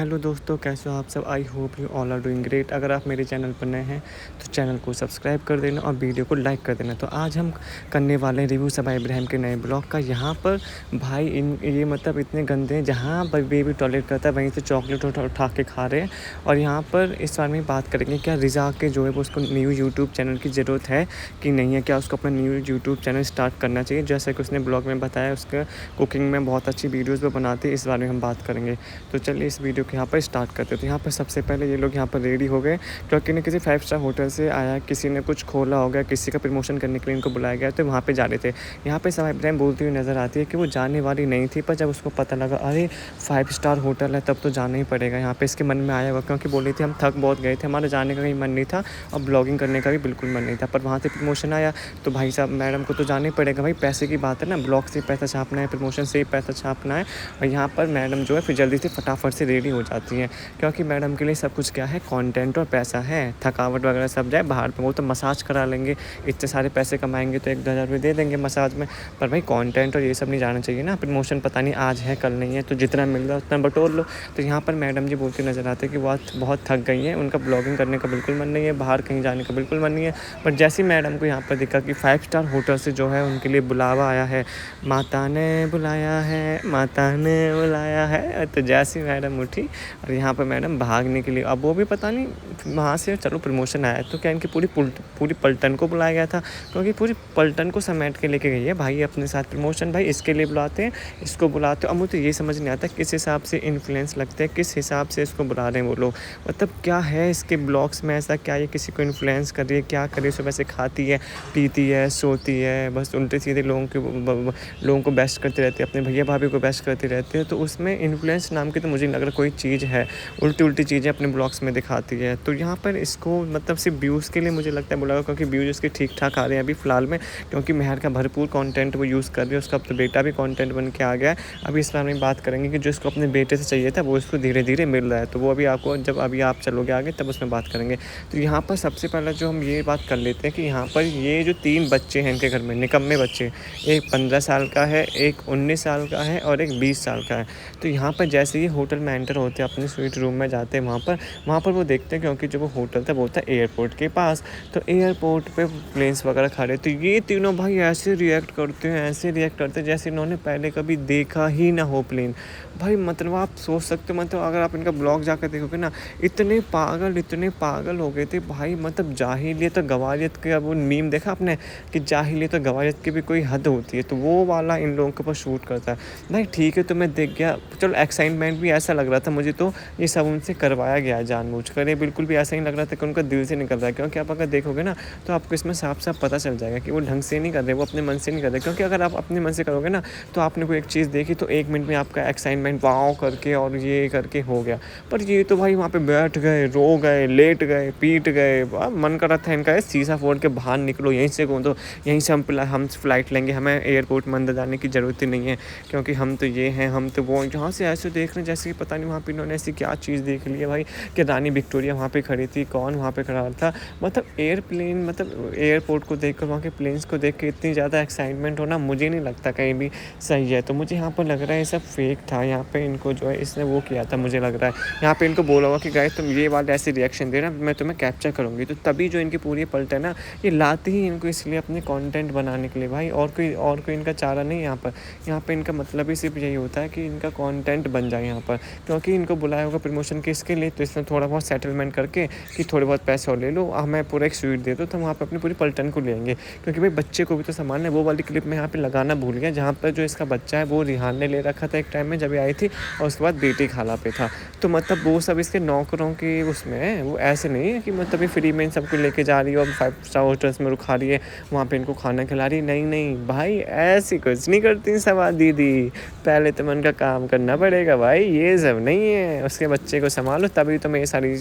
Hello दोस्तों, कैसे हो आप सब। I hope you all are doing great. अगर आप मेरे चैनल पर नए हैं तो चैनल को सब्सक्राइब कर देना और वीडियो को लाइक कर देना। तो आज हम करने वाले हैं रिव्यू सबा इब्राहिम के नए ब्लॉग का। यहाँ पर भाई ये मतलब इतने गंदे हैं, जहाँ पर बेबी टॉयलेट करता है वहीं से चॉकलेट उठा के खा रहे हैं। और यहाँ पर इस बारे में बात करेंगे, क्या रिज़ा के जो है वो उसको न्यू यूट्यूब चैनल की ज़रूरत है कि नहीं है, क्या उसको अपना न्यू यूट्यूब चैनल स्टार्ट करना चाहिए। जैसा कि उसने ब्लॉग में बताया, उसका कुकिंग में बहुत अच्छी वीडियोज़ वो बनाती है। इस बारे में हम बात करेंगे। तो चलिए इस वीडियो को यहाँ पर स्टार्ट करते हैं। तो यहाँ पर सबसे पहले ये लोग यहाँ पर रेडी हो गए, क्योंकि किसी 5 स्टार होटल से आया, किसी ने कुछ खोला होगा, किसी का प्रमोशन करने के लिए इनको बुलाया गया, तो वहाँ पे जा रहे थे। यहाँ पे सबा इब्राहिम बोलती हुई नज़र आती है कि वो जाने वाली नहीं थी, पर जब उसको पता लगा अरे 5 स्टार होटल है तब तो जाना ही पड़ेगा, यहाँ पे इसके मन में आया हुआ, क्योंकि बोल रही थी हम थक बहुत गए थे, हमारा जाने का कहीं मन नहीं था और ब्लॉगिंग करने का भी बिल्कुल मन नहीं था। पर वहाँ से प्रमोशन आया तो भाई साहब मैडम को तो जाना ही पड़ेगा, भाई पैसे की बात है ना, ब्लॉग से पैसा छापना है, प्रमोशन से ही पैसा छापना है। और यहाँ पर मैडम जो है फिर जल्दी से फटाफट से रेडी हो जाती हैं, क्योंकि मैडम के लिए सब कुछ क्या है, कंटेंट और पैसा है। थकावट वगैरह सब जाए बाहर पे, वो तो मसाज करा लेंगे, इतने सारे पैसे कमाएंगे तो 1-2 हज़ार रुपये दे देंगे मसाज में। पर भाई कंटेंट और ये सब नहीं जाना चाहिए ना, प्रमोशन पता नहीं आज है कल नहीं है, तो जितना मिल रहा है उतना बटोर लो। तो यहाँ पर मैडम जी बोल के नज़र आते हैं कि वो बहुत थक गई हैं, उनका ब्लॉगिंग करने का बिल्कुल मन नहीं है, बाहर कहीं जाने का बिल्कुल मन नहीं है। पर जैसी मैडम को यहाँ पर दिखा कि 5 स्टार होटल से जो है उनके लिए बुलावा आया है, माता ने बुलाया है, माता ने बुलाया है, तो जैसी मैडम उठी और यहाँ पर मैडम भागने के लिए, अब वो भी पता नहीं वहाँ से चलो प्रमोशन आया तो क्या इनकी पूरी पलटन को बुलाया गया था, क्योंकि पूरी पलटन को समेट के लेके गई है भाई अपने साथ। प्रमोशन भाई इसके लिए बुलाते हैं, इसको बुलाते हैं। अब मुझे ये समझ नहीं आता किस हिसाब से इन्फ्लुएंस लगते हैं, किस हिसाब से इसको बुला रहे हैं वो लोग। मतलब क्या है इसके ब्लॉग्स में ऐसा, क्या ये किसी को इन्फ्लुएंस कर रही है, क्या कर रही है, सुबह से खाती है, पीती है, सोती है, बस उल्टे सीधे लोगों को बेस्ट करती रहती है, अपने भैया भाभी को बेस्ट करती रहती है। तो उसमें इन्फ्लुएंस नाम की तो मुझे नहीं लग रहा कोई चीज़ है, उल्टी चीज़ें अपने ब्लॉग्स में दिखाती है। तो यहाँ पर इसको मतलब सिर्फ व्यूज़ के लिए मुझे लगता है बोला, क्योंकि व्यूज़ इसके ठीक ठाक आ रहे हैं अभी फ़िलहाल में, क्योंकि मेहर का भरपूर कंटेंट वो यूज़ कर रही है, उसका अब तो बेटा भी कंटेंट बन के आ गया है। अभी इस बारे में बात करेंगे कि जो इसको अपने बेटे से चाहिए था वो इसको धीरे धीरे मिल रहा है, तो वो अभी आपको जब अभी आप चलोगे आगे तब उसमें बात करेंगे। तो यहाँ पर सबसे पहले जो हम ये बात कर लेते हैं कि यहाँ पर ये जो 3 बच्चे हैं इनके घर में, निकम्मे बच्चे, एक 15 साल का है, एक 19 साल का है और एक 20 साल का है। तो यहाँ पर जैसे ही होटल में एंटर होते हैं, अपने स्वीट रूम में जाते हैं, वहाँ पर वो देखते हैं, क्योंकि जो वो होटल था वो था एयरपोर्ट के पास, तो एयरपोर्ट पे प्लेन्स वगैरह खड़े, तो ये तीनों भाई ऐसे रिएक्ट करते हैं जैसे इन्होंने पहले कभी देखा ही ना हो प्लेन। भाई मतलब आप सोच सकते हो, मतलब अगर आप इनका ब्लॉग जाकर देखोगे ना, इतने पागल हो गए थे भाई, मतलब जाहिलियत और गवालियत का वो मीम देखा आपने कि जाहिलियत और गवालियत की भी कोई हद होती है, तो वो वाला इन लोगों के ऊपर शूट करता है। भाई ठीक है, तो मैं देख गया, चलो एक्साइटमेंट भी ऐसा लग रहा था मुझे, तो ये सब उनसे करवाया गया है जानबूझकर, ये बिल्कुल भी ऐसा नहीं लग रहा था कि उनका दिल से निकल रहा है, क्योंकि आप अगर देखोगे ना तो आपको इसमें साफ पता चल जाएगा कि वो ढंग से नहीं कर रहे, वो अपने मन से नहीं कर रहे। क्योंकि अगर आप अपने मन से करोगे ना तो आपने कोई एक चीज़ देखी तो 1 मिनट में आपका एक्साइटमेंट वाव करके और ये करके हो गया। पर ये तो भाई वहाँ पे बैठ गए, रो गए, लेट गए, पीट गए, मन कर रहा था इनका शीशा फोड़ के बाहर निकलो, यहीं से कौन, तो यहीं से हम फ़्लाइट लेंगे, हमें एयरपोर्ट में अंदर जाने की ज़रूरत ही नहीं है, क्योंकि हम तो ये हैं, हम तो वो। जहाँ से ऐसे देख रहे हैं जैसे कि पता नहीं वहाँ पे इन्होंने ऐसी क्या चीज़ देख ली है भाई, कि रानी विक्टोरिया वहाँ पे खड़ी थी, कौन वहाँ पे खड़ा था। मतलब एयरप्लेन, मतलब एयरपोर्ट को देखकर, वहाँ के प्लेन्स को देख के इतनी ज़्यादा एक्साइटमेंट होना मुझे नहीं लगता कहीं भी सही है। तो मुझे यहाँ पर लग रहा है ये सब फेक था, यहाँ पे इनको जो है इसने वो किया था, मुझे लग रहा है यहाँ पे इनको बोला हुआ कि गाइस तुम ये वाले ऐसे रिएक्शन देना, मैं तुम्हें कैप्चर करूँगी। तो तभी जो इनकी पूरी पलट है ना, ये लाती ही इनको इसलिए अपने कंटेंट बनाने के लिए भाई, और कोई इनका चारा नहीं है यहाँ पर इनका मतलब ही सिर्फ यही होता है कि इनका कंटेंट बन जाए यहाँ पर, क्योंकि इनको बुलाया होगा प्रमोशन के इसके लिए, तो इसमें थोड़ा बहुत सेटलमेंट करके कि थोड़े बहुत पैसे और ले लो, हमें पूरा एक स्वीट दे दो, तो हम वहाँ पर अपनी पूरी पलटन को लेंगे, क्योंकि भाई बच्चे को भी तो संभालना है। वो वाली क्लिप में यहाँ पे लगाना भूल गया, जहाँ पर जो इसका बच्चा है वो रिहान ने ले रखा था एक टाइम में जब ये आई थी, और उसके बाद बेटी खाला पे था। तो मतलब वो सब इसके नौकरों के उसमें है, वो ऐसे नहीं है कि मतलब ये फ्री में इन सबको लेके जा रही है और 5 स्टार होटल्स में रुखा रही है, वहाँ पे इनको खाना खिला रही है। नहीं भाई, ऐसी कुछ नहीं करती सवा दीदी, पहले तो मन का काम करना पड़ेगा भाई, ये सब नहीं है, उसके बच्चे को संभालो तभी तुम्हें ये सारी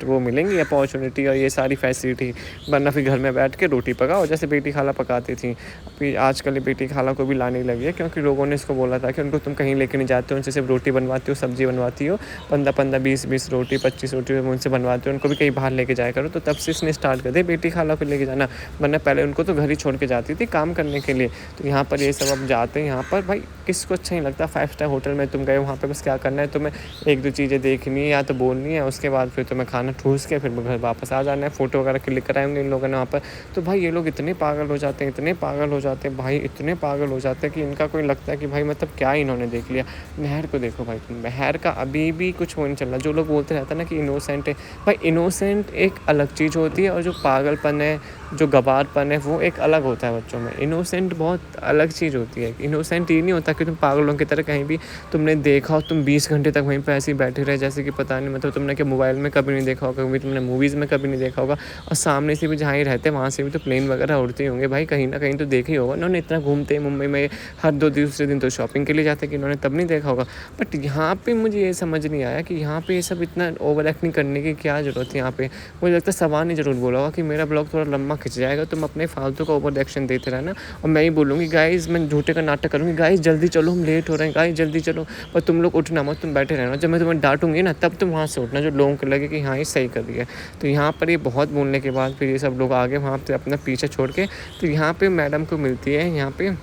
वो मिलेंगी अपॉर्चुनिटी और ये सारी फैसिलिटी, वरना फिर घर में बैठ के रोटी पकाओ जैसे बेटी खाला पकाती थी। अभी आजकल बेटी खाला को भी लाने लगी है, क्योंकि लोगों ने इसको बोला था कि उनको तुम कहीं लेके नहीं जाते हो, उनसे सिर्फ रोटी बनवाती हो, सब्जी बनवाती हो, 15 20 रोटी 25 रोटी उनसे बनवाते हो, उनको भी कहीं बाहर लेके जाया करो। तो तब से इसने स्टार्ट कर दिया बेटी खाला को लेके जाना, वरना पहले उनको तो घर ही छोड़ के जाती थी काम करने के लिए। तो यहाँ पर ये सब अब जाते हैं, यहाँ पर भाई किसको अच्छा नहीं लगता, 5 स्टार होटल में तुम गए, वहाँ पर बस क्या करना है तुम्हें, 1-2 चीज़ें देखनी है या तो बोलनी है, उसके बाद फिर तुम्हें खाना ठूस के फिर घर वापस आ जाना है। फ़ोटो वगैरह क्लिक कराए होंगे इन लोगों ने वहाँ पर। तो भाई ये लोग इतने पागल हो जाते हैं, इतने पागल हो जाते हैं भाई, इतने पागल हो जाते हैं कि इनका कोई लगता है कि भाई मतलब क्या इन्होंने देख लिया। मेहर को देखो भाई तुम, मेहर का अभी भी कुछ वो नहीं चल रहा। जो लोग बोलते रहते हैं ना कि इनोसेंट है, भाई इनोसेंट एक अलग चीज़ होती है और जो पागलपन है, जो गँवारपन है वो एक अलग होता है बच्चों में। इनोसेंट बहुत अलग चीज़ होती है। इनोसेंट ये नहीं होता कि तुम पागलों की तरह कहीं भी तुमने देखा हो, तुम 20 घंटे तक वहीं पे ऐसे ही बैठे रहे जैसे कि पता नहीं, मतलब तुमने क्या मोबाइल में कभी नहीं देखा होगा, कभी तुमने मूवीज़ में कभी नहीं देखा होगा, और सामने से भी जहाँ ही रहते हैं वहाँ से भी तो प्लेन वगैरह उड़ते ही होंगे भाई, कहीं न कहीं तो देखा ही होगा। उन्होंने इतना घूमते हैं मुंबई में, हर 2 दूसरे दिन तो शॉपिंग के लिए जाते हैं कि इन्होंने तब नहीं देखा होगा। बट यहाँ पे मुझे ये समझ नहीं आया कि यहाँ पे ये सब इतना ओवर एक्टिंग करने की क्या ज़रूरत है यहाँ पे। मुझे लगता है सवार ने ज़रूर बोला होगा कि मेरा ब्लॉग थोड़ा लंबा खिंच जाएगा, तुम अपने फालतू का ओवर एक्शन देते रहना, और मैं ही बोलूँगी गाइज़, मैं झूठे का नाटक करूँगी, गाइज़ जल्दी चलो हम लेट हो रहे हैं, गाइज़ जल्दी चलो, पर तुम लोग उठना मत, तुम बैठे रहना। जब मैं तुम्हें डाँटूँगी ना तब तुम वहाँ से उठना, जो लोगों को लगे कि हाँ ये सही कर रही है। तो यहाँ पर ये बहुत बोलने के बाद फिर ये सब लोग आगे वहाँ पे अपना पीछे छोड़ के, तो यहाँ पे मैडम को मिलती है, यहाँ पे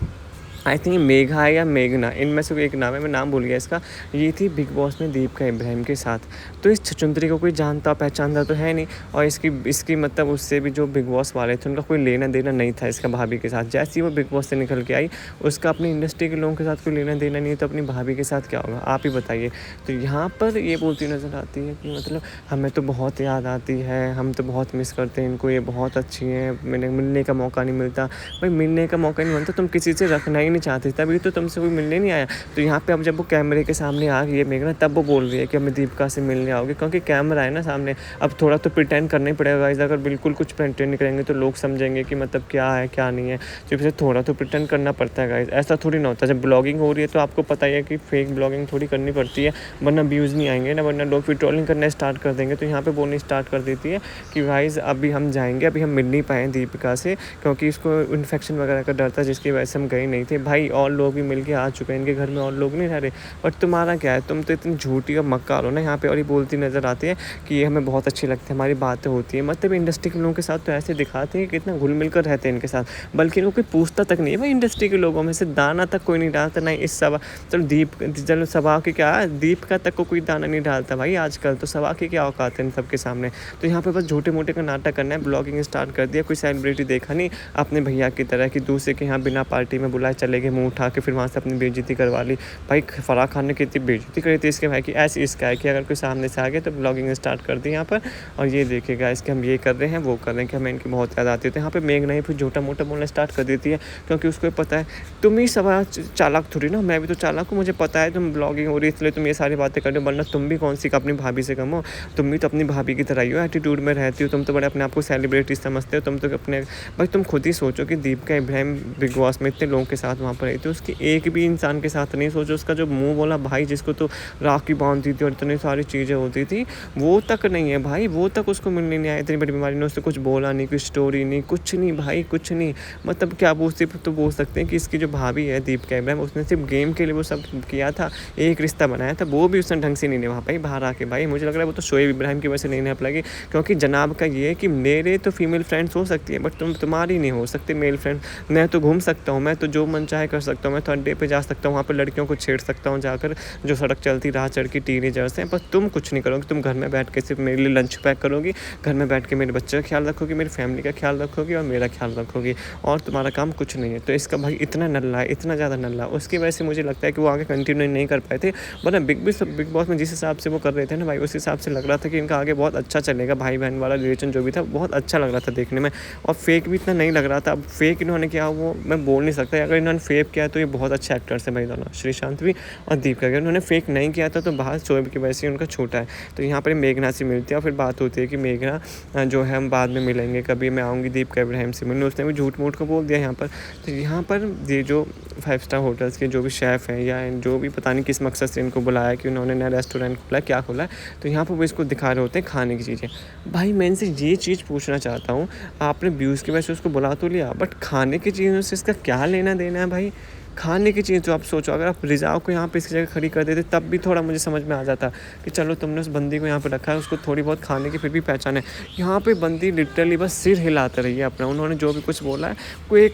आई थिंक मेघा है या मेघना, इनमें से कोई एक नाम है, मैं नाम भूल गया इसका। ये थी बिग बॉस में दीपिका इब्राहिम के साथ। तो इस छछूंदरी को कोई जानता पहचानता तो है नहीं, और इसकी इसकी मतलब उससे भी जो बिग बॉस वाले थे उनका कोई लेना देना नहीं था इसका भाभी के साथ। जैसे ही वो बिग बॉस से निकल के आई, उसका अपनी इंडस्ट्री के लोगों के साथ कोई लेना देना नहीं है, तो अपनी भाभी के साथ क्या होगा आप ही बताइए। तो यहाँ पर ये बोलती नज़र आती है कि मतलब हमें तो बहुत याद आती है, हम तो बहुत मिस करते हैं इनको, ये बहुत अच्छी हैं, मैंने मिलने का मौका नहीं मिलता। भाई मिलने का मौका नहीं मिलता, तुम किसी से रखना ही नहीं चाहती, तभी तो तुमसे कोई मिलने नहीं आया। तो यहाँ पे अब जब वो कैमरे के सामने आ गई है मेघना, तब वो बोल रही है कि हमें दीपिका से मिलने आओगे, क्योंकि कैमरा है ना सामने। अब थोड़ा तो प्रिटेंड करना ही पड़ेगा गाइस, अगर बिल्कुल कुछ प्रिटेंड नहीं करेंगे तो लोग समझेंगे कि मतलब क्या है क्या नहीं है। तो फिर थोड़ा तो प्रिटेंड करना पड़ता है गाइस, ऐसा थोड़ी ना होता है। जब ब्लॉगिंग हो रही है तो आपको पता ही है कि फेक ब्लॉगिंग थोड़ी करनी पड़ती है, वरना व्यूज़ नहीं आएंगे ना, वरना लोग फिर ट्रोलिंग करना स्टार्ट कर देंगे। तो यहाँ पे बोलनी स्टार्ट कर देती है कि गाइस अभी हम जाएंगे, अभी हम मिल नहीं पाए दीपिका से, क्योंकि इसको इन्फेक्शन वगैरह का डर था, जिसकी वजह से हम गए नहीं थे। भाई और लोग भी मिल के आ चुके हैं, इनके घर में और लोग नहीं रह रहे, बट तुम्हारा क्या है, तुम तो इतनी झूठी और मक्कार हो ना यहाँ पे। और ये बोलती नज़र आती है कि ये हमें बहुत अच्छी लगती है, हमारी बातें होती है, मतलब इंडस्ट्री के लोगों के साथ तो ऐसे दिखाते हैं कि कितना घुल मिल कर रहते हैं इनके साथ, बल्कि इनको कोई पूछता तक नहीं है भाई। इंडस्ट्री के लोगों में से दाना तक कोई नहीं डालता, नहीं इस सभा, चलो सभा की क्या, दीपिका तक को कोई दाना नहीं डालता भाई आजकल, तो सभा की क्या औकात है इन सबके सामने। तो यहाँ पे बस झूठे मोटे का नाटक करना है, ब्लॉगिंग स्टार्ट कर दिया। कोई सेलिब्रिटी देखा नहीं अपने भैया की तरह कि दूसरे के यहाँ बिना पार्टी में बुलाए चले गए, मुँह उठा के फिर वहाँ से अपनी बेइज्जती करवा ली। भाई फराह खान ने कितनी बेइज्जती करी थी इसके भाई की, ऐसी इसका है कि अगर कोई सामने से आ गया तो ब्लॉगिंग स्टार्ट कर दी यहाँ पर, और ये देखिएगा इसके हम ये कर रहे हैं वो कर रहे हैं कि हमें इनकी बहुत याद आती है। तो यहाँ पे मेघना ही फिर झूठा मोटा बोलना स्टार्ट कर देती है, क्योंकि उसको पता है तुम ही सवा चालाक थोड़ी ना, मैं भी तो चालाक हूँ, मुझे पता है तुम ब्लॉगिंग हो रही है इसलिए तुम ये सारी बातें कर रहे हो, वरना तुम भी कौन सी अपनी भाभी से कम हो, तुम भी तो अपनी भाभी की तरह ही हो, एटीट्यूड में रहती हो, तुम तो बड़े अपने आप को सेलिब्रिटी समझते हो, तुम तो अपने भाई तुम खुद ही सोचो कि दीपिका इब्राहिम बिग बॉस में इतने लोगों के साथ वहाँ पर रही थी, उसकी एक भी इंसान के साथ नहीं। सोचो उसका जो मुँह बोला भाई, जिसको तो राखी बांधती थी और इतनी सारी चीज़ें होती थी, वो तक नहीं है भाई, वो तक उसको मिलने नहीं आया, इतनी बड़ी बीमारी ने उससे कुछ बोला नहीं, कोई स्टोरी नहीं, कुछ नहीं भाई, कुछ नहीं। मतलब क्या वो सिर्फ तो बोल सकते हैं कि इसकी जो भाभी है दीपिका इब्राहिम, उसने सिर्फ गेम के लिए वो सब किया था, एक रिश्ता बनाया था, वो भी उसने ढंग से नहीं निभा पाई बाहर आके। भाई मुझे लग रहा है वो तो शोएब इब्राहिम की वजह से नहीं निभा पाएगी, क्योंकि जनाब का ये है कि मेरे तो फीमेल फ्रेंड्स हो सकती है, बट तुम्हारी नहीं हो सकती मेल फ्रेंड। मैं तो घूम सकता हूँ, मैं तो जो मन चाहे कर सकता हूँ, मैं तो अड्डे पे जा सकता हूँ, वहाँ पर लड़कियों को छेड़ सकता हूँ जाकर, जो सड़क चलती राह चढ़ की टीनेजर्स हैं, बस तुम कुछ नहीं करोगे। तुम घर में बैठ के सिर्फ मेरे लिए लंच पैक करोगी, घर में बैठ के मेरे बच्चे का ख्याल रखोगी, मेरी फैमिली का ख्याल रखोगी और मेरा ख्याल रखोगी, और तुम्हारा काम कुछ नहीं है। तो इसका भाई इतना नल्ला है, इतना ज़्यादा नल्ला, उसकी वजह से मुझे लगता है कि वो आगे कंटिन्यू नहीं कर पाए थे, वरना बिग बॉस में जिस हिसाब से वो कर रहे थे ना भाई, उस हिसाब से लग रहा था कि इनका आगे बहुत अच्छा चलेगा, भाई बहन वाला रिलेशन जो भी था बहुत अच्छा लग रहा था देखने में, और फेक भी इतना नहीं लग रहा था। अब फेक इन्होंने किया वो मैं बोल नहीं सकता, अगर इन्होंने फेक किया तो ये बहुत अच्छे एक्टर्स हैं भाई दोनों, श्रीशांत भी और दीपिका। अगर उन्होंने फेक नहीं किया था तो बाहर शोएब की वजह से उनका छोटा है। तो यहाँ पर मेघना से मिलती है और फिर बात होती है कि मेघना जो है हम बाद में मिलेंगे, कभी मैं आऊँगी दीपिका इब्राहिम से मिलने, उसने भी झूठ मूठ को बोल दिया यहाँ पर। तो यहाँ पर ये जो 5 स्टार होटल्स के जो भी शेफ़ हैं या जो भी पता नहीं किस मकसद से इनको बुलाया कि उन्होंने नया रेस्टोरेंट खोला क्या खोला है, तो यहाँ पर वो इसको दिखा रहे होते हैं खाने की चीज़ें। भाई मैं इनसे ये चीज़ पूछना चाहता हूँ, आपने व्यूज़ की वजह से उसको बुला तो लिया, बट खाने की चीज़ों से इसका क्या लेना देना है भाई? खाने की चीज़ तो आप सोचो, अगर आप रिज़ा को यहाँ पे इसकी जगह खड़ी कर देते तब भी थोड़ा मुझे समझ में आ जाता कि चलो तुमने उस बंदी को यहाँ पे रखा है, उसको थोड़ी बहुत खाने की फिर भी पहचान है। यहाँ पे बंदी लिटरली बस सिर हिलाते रही है अपना, उन्होंने जो भी कुछ बोला है कोई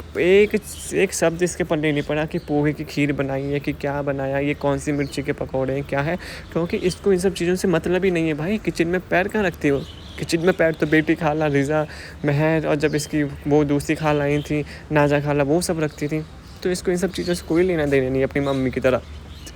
एक शब्द इसके पल्ले नहीं पड़ा कि पोहे की खीर बनाई है कि क्या बनाया, ये कौन सी मिर्ची के पकौड़े हैं, क्या है, क्योंकि इसको इन सब चीज़ों से मतलब ही नहीं है। भाई किचन में पैर कहाँ रखती हो? किचन में पैर तो बेटी खाला, रिज़ा, महर और जब इसकी वो दूसरी खाला आई थी नाजा खाला, वो सब रखती थी। तो इसको इन सब चीज़ों से कोई लेना देना नहीं अपनी मम्मी की तरह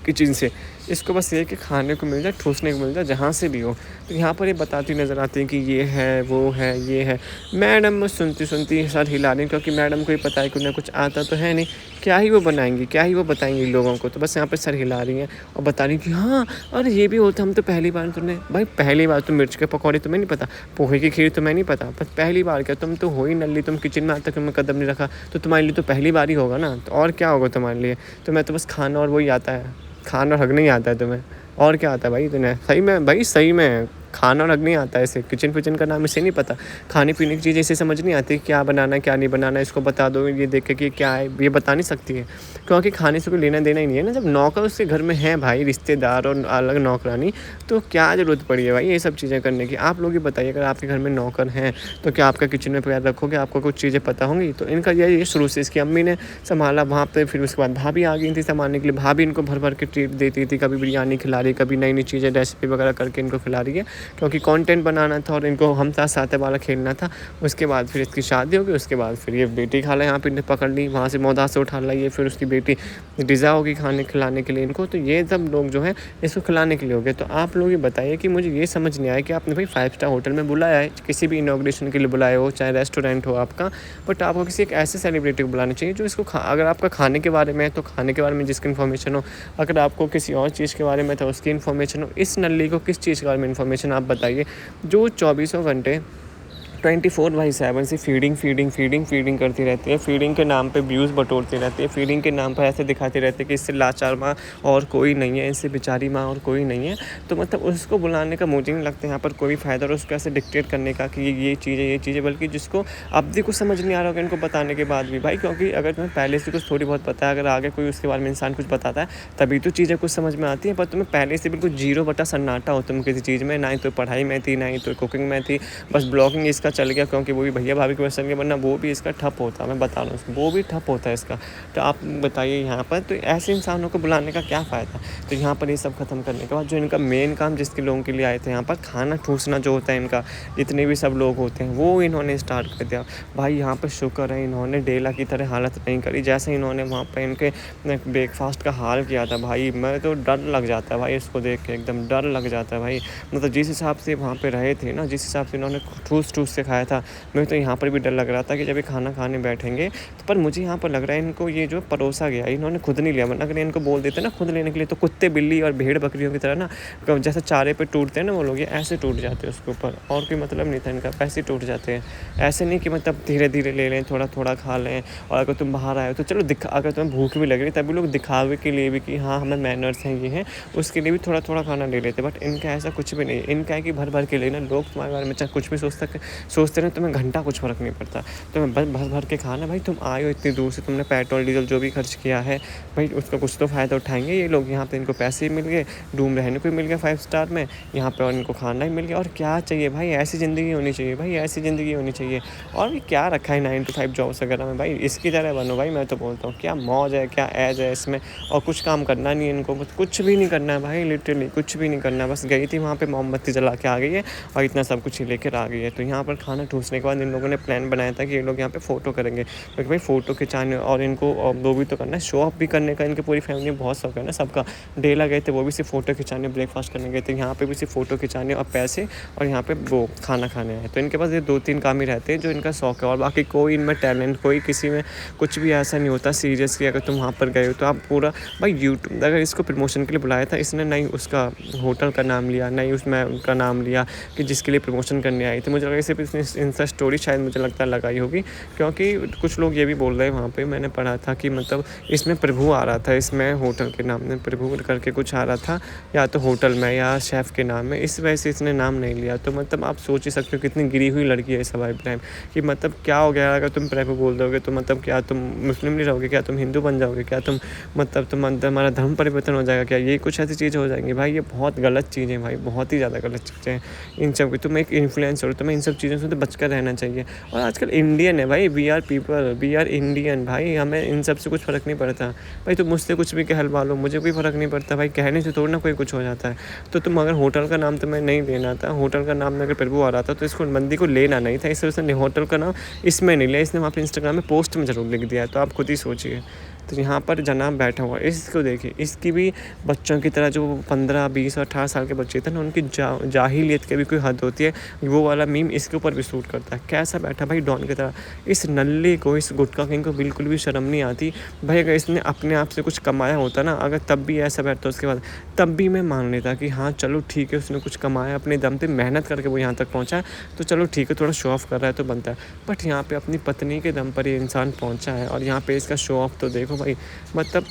किचन से। इसको बस ये है कि खाने को मिल जाए, ठूसने को मिल जाए, जहाँ से भी हो। तो यहाँ पर ये बताती नज़र आती है कि ये है, वो है, ये है। मैडम सुनती सर हिला रही, क्योंकि मैडम को ही पता है कि उन्हें कुछ आता तो है नहीं, क्या ही वो बनाएंगी, क्या ही वो बताएंगी लोगों को। तो बस यहाँ पर सर हिला रही हैं और बता रही कि हाँ अरे ये भी होता, हम तो पहली बार तुमने, भाई पहली बार तो मिर्च के पकौड़े तुम्हें नहीं पता, पोहे की खीर तुम्हें नहीं पता, बस पहली बार क्या, तुम तो हो ही नल्ली, तुम किचन में आज तक तुमने कदम नहीं रखा, तो तुम्हारे लिए तो पहली बार ही होगा ना, तो और क्या होगा तुम्हारे लिए। तुम्हें तो बस खाना और वही आता है, खाना और हग नहीं आता है तुम्हें, और क्या आता है भाई तुम्हें? सही में भाई, सही में खाना और हग नहीं आता है इसे, किचन फिचन का नाम इसे नहीं पता, खाने पीने की चीज़ें इसे समझ नहीं आती, क्या बनाना है क्या नहीं बनाना है, इसको बता दो ये देख के कि क्या है, ये बता नहीं सकती है, क्योंकि खाने से कोई लेना देना ही नहीं है ना। जब नौकर उसके घर में है भाई, रिश्तेदार और अलग नौकरानी, तो क्या ज़रूरत पड़ी है भाई ये सब चीज़ें करने की। आप लोग ही बताइए, अगर आपके घर में नौकर हैं तो क्या आपका किचन में पैर रखोगे, आपको कुछ चीज़ें पता होंगी? तो इनका यही शुरू से इसकी अम्मी ने संभाला वहाँ पे, फिर उसके बाद भाभी आ गई थी संभालने के लिए। भाभी इनको भर भर के ट्रीट देती थी, कभी बिरयानी खिला रही, कभी नई नई चीज़ें रेसिपी वगैरह करके इनको खिला रही है, क्योंकि कंटेंट बनाना था और इनको हम साथ साथ वाला खेलना था। उसके बाद फिर इसकी शादी हो गई, उसके बाद फिर ये बेटी खाला यहाँ पे पकड़ ली, वहाँ से मौदा से उठा लाई, फिर उसकी बेटी रिज़ा होगी खाने खिलाने के लिए इनको। तो ये सब लोग जो है इसको खिलाने के लिए हो गए। तो आप लोग ये बताइए कि मुझे ये समझ नहीं आया कि आपने भाई 5 स्टार होटल में बुलाया है, किसी भी इनॉग्रेशन के लिए बुलाए हो, चाहे रेस्टोरेंट हो आपका, बट आपको किसी एक ऐसे सेलिब्रिटी को बुलाना चाहिए जो इसको अगर आपका खाने के बारे में है तो खाने के बारे में जिसकी इन्फॉर्मेशन हो, अगर आपको किसी और चीज़ के बारे में तो उसकी इन्फॉर्मेशन हो। इस नल्ली को किस चीज़ के बारे में इन्फॉर्मेशन आप बताइए, जो 24 घंटे 24/7 से फीडिंग करती रहती है, फीडिंग के नाम पे व्यूज़ बटोरती रहती है, फीडिंग के नाम पर ऐसे दिखाते रहते हैं कि इससे लाचार माँ और कोई नहीं है, इससे बेचारी माँ और कोई नहीं है। तो मतलब उसको बुलाने का मुझे नहीं लगता यहाँ पर कोई फ़ायदा, और उसको ऐसे डिक्टेट करने का कि ये चीज़ है, बल्कि जिसको अब भी कुछ समझ नहीं आ रहा होगा इनको बताने के बाद भी भाई, क्योंकि अगर तुम्हें पहले से कुछ थोड़ी बहुत पता है, अगर आगे कोई उसके बारे में इंसान कुछ बताता है तभी तो चीज़ें कुछ समझ में आती हैं। पर तुम्हें पहले से बिल्कुल 0 बटा सन्नाटा हो तुम किसी चीज़ में, ना ही तो पढ़ाई में थी, ना ही तो कुकिंग में थी, बस ब्लॉगिंग इसका चल गया क्योंकि वो भी भैया भाभी की वजह से, वरना वो भी इसका ठप होता, मैं बता रहा हूँ, वो भी ठप होता है इसका। तो आप बताइए यहाँ पर, तो ऐसे इंसानों को बुलाने का क्या फ़ायदा। तो यहाँ पर ये सब ख़त्म करने के बाद जो इनका मेन काम जिसके लोगों के लिए आए थे यहाँ पर, खाना ठूसना जो होता है इनका, जितने भी सब लोग होते हैं वो इन्होंने स्टार्ट कर दिया भाई। यहाँ पर शुक्र है इन्होंने डेला की तरह हालत नहीं करी, जैसे इन्होंने वहाँ पर इनके ब्रेकफास्ट का हाल किया था भाई, मैं तो डर लग जाता है भाई इसको देख के, एकदम डर लग जाता है भाई। मतलब जिस हिसाब से वहाँ पे रहे थे ना, जिस हिसाब से इन्होंने ठूस से खाया था, मैं तो यहाँ पर भी डर लग रहा था कि जब ये खाना खाने बैठेंगे तो, पर मुझे यहाँ पर लग रहा है इनको ये जो परोसा गया इन्होंने खुद नहीं लिया, वरना अगर इनको बोल देते ना खुद लेने के लिए तो कुत्ते बिल्ली और भेड़ बकरियों की तरह ना, जैसे चारे पे टूटते हैं ना वो लोग, ये ऐसे टूट जाते हैं उसके ऊपर, और कोई मतलब नहीं था इनका, पैसे टूट जाते हैं। ऐसे नहीं कि मतलब धीरे धीरे ले लें, थोड़ा थोड़ा खा लें, और अगर तुम बाहर आए हो तो चलो अगर तुम्हें भूख भी लग रही तभी लोग दिखावे के लिए भी कि हाँ हमें मैनर्स हैं ये हैं, उसके लिए भी थोड़ा थोड़ा खाना ले लेते। बट इनका ऐसा कुछ भी नहीं, इनका है कि भर भर के लेना, लोग तुम्हारे बारे में चाहे कुछ भी सोचते हैं, तुम्हें घंटा कुछ फ़र्क नहीं पड़ता, तुम्हें बस भर भर के खाना। भाई तुम आए हो इतनी दूर से, तुमने पेट्रोल डीजल जो भी खर्च किया है भाई उसका कुछ तो फ़ायदा उठाएंगे ये लोग। यहाँ पे इनको पैसे भी मिल गए, रूम रहने को भी मिल गया 5 स्टार में यहाँ पे, और इनको खाना ही मिल गया, और क्या चाहिए भाई, ऐसी ज़िंदगी होनी चाहिए भाई, ऐसी ज़िंदगी होनी चाहिए। और भी क्या रखा है 9 to 5 जॉब्स वगैरह में, भाई इसकी तरह बनो भाई, मैं तो बोलता हूँ क्या मौज है, क्या ऐज है इसमें, और कुछ काम करना नहीं है इनको, कुछ भी नहीं करना है भाई, लिटरली कुछ भी नहीं करना है। बस गई थी वहाँ पे मोमबत्ती जला के आ गई है और इतना सब कुछ ही लेकर आ गई है। तो यहाँ पर खाना ठूसने के बाद इन लोगों ने प्लान बनाया था कि ये लोग यहाँ पे फ़ोटो करेंगे, क्योंकि भाई फ़ोटो खिंचाने और इनको वो भी तो करना है, शो ऑफ भी करने का इनकी पूरी फैमिली में बहुत शौक है ना सबका। डेला गए थे वो भी सिर्फ फ़ोटो खिंचाने, ब्रेकफास्ट करने गए थे, यहाँ पे भी सिर्फ फ़ोटो खिंचाने और पैसे, और यहाँ पे वो खाना खाने आए। तो इनके पास ये 2-3 काम ही रहते हैं जो इनका शौक है, और बाकी कोई इनमें टैलेंट, कोई किसी में कुछ भी ऐसा नहीं होता सीरियसली। अगर तुम वहाँ पर गए हो तो आप पूरा भाई यूट्यूब, अगर इसको प्रमोशन के लिए बुलाया था इसने, नहीं उसका होटल का नाम लिया, नहीं उसमें उनका नाम लिया कि जिसके लिए प्रमोशन करने आई थी, मुझे लगा सिर्फ इसने इंस्टा स्टोरी शायद मुझे लगता है लगाई होगी, क्योंकि कुछ लोग ये भी बोल रहे हैं वहाँ पे, मैंने पढ़ा था कि मतलब इसमें प्रभु आ रहा था, इसमें होटल के नाम में प्रभु करके कुछ आ रहा था, या तो होटल में या शेफ़ के नाम में, इस वजह से इसने नाम नहीं लिया। तो मतलब आप सोच ही सकते हो कितनी गिरी हुई लड़की है सबा इब्राहिम, कि मतलब क्या हो गया अगर तुम प्रभु बोल दोगे तो मतलब क्या तुम मुस्लिम नहीं रहोगे, क्या तुम हिंदू बन जाओगे, क्या तुम मतलब तुम्हारा धर्म परिवर्तन हो जाएगा क्या, ये कुछ ऐसी चीज़ हो जाएंगी भाई। ये बहुत गलत चीज़ें हैं भाई, बहुत ही ज़्यादा गलत चीज़ें हैं इन सब की। तुम एक इन्फ्लुएंसर हो, तुम्हें इन सब चीज़ों से तो बचकर रहना चाहिए। और आजकल इंडियन है भाई, we are people, we are Indian भाई, हमें इन सब से कुछ फ़र्क नहीं पड़ता भाई। तुम मुझसे कुछ भी कहलवा लो, मुझे कोई फ़र्क नहीं पड़ता भाई, कहने से थोड़ा ना कोई कुछ हो जाता है। तो तुम अगर होटल का नाम तुम्हें नहीं लेना था, होटल का नाम अगर प्रभु आ रहा था तो इसको बंदी को लेना नहीं था, इस वजह से होटल का नाम इसमें नहीं लिया, इसने वहाँ पे इंस्टाग्राम में पोस्ट में ज़रूर लिख दिया है। तो आप खुद ही सोचिए। तो यहाँ पर जनाब बैठा हुआ, इसको देखिए, इसकी भी बच्चों की तरह जो 15, 20 और 18 साल के बच्चे थे ना, उनकी जाहिलियत की भी कोई हद होती है। वो वाला मीम इसके ऊपर भी सूट करता है। कैसा बैठा भाई डॉन की तरह। इस नल्ले को, इस गुटखा किंग को बिल्कुल भी शर्म नहीं आती भाई। अगर इसने अपने आप से कुछ कमाया होता ना, अगर तब भी ऐसा बैठता उसके बाद, तब भी मैं मान लेता कि हाँ चलो ठीक है, उसने कुछ कमाया अपने दम पे, मेहनत करके वो यहाँ तक पहुँचा है, तो चलो ठीक है, थोड़ा शो ऑफ कर रहा है तो बनता है। बट यहाँ पे अपनी पत्नी के दम पर ये इंसान पहुँचा है, और यहाँ पे इसका शो ऑफ तो देखो भाई, मतलब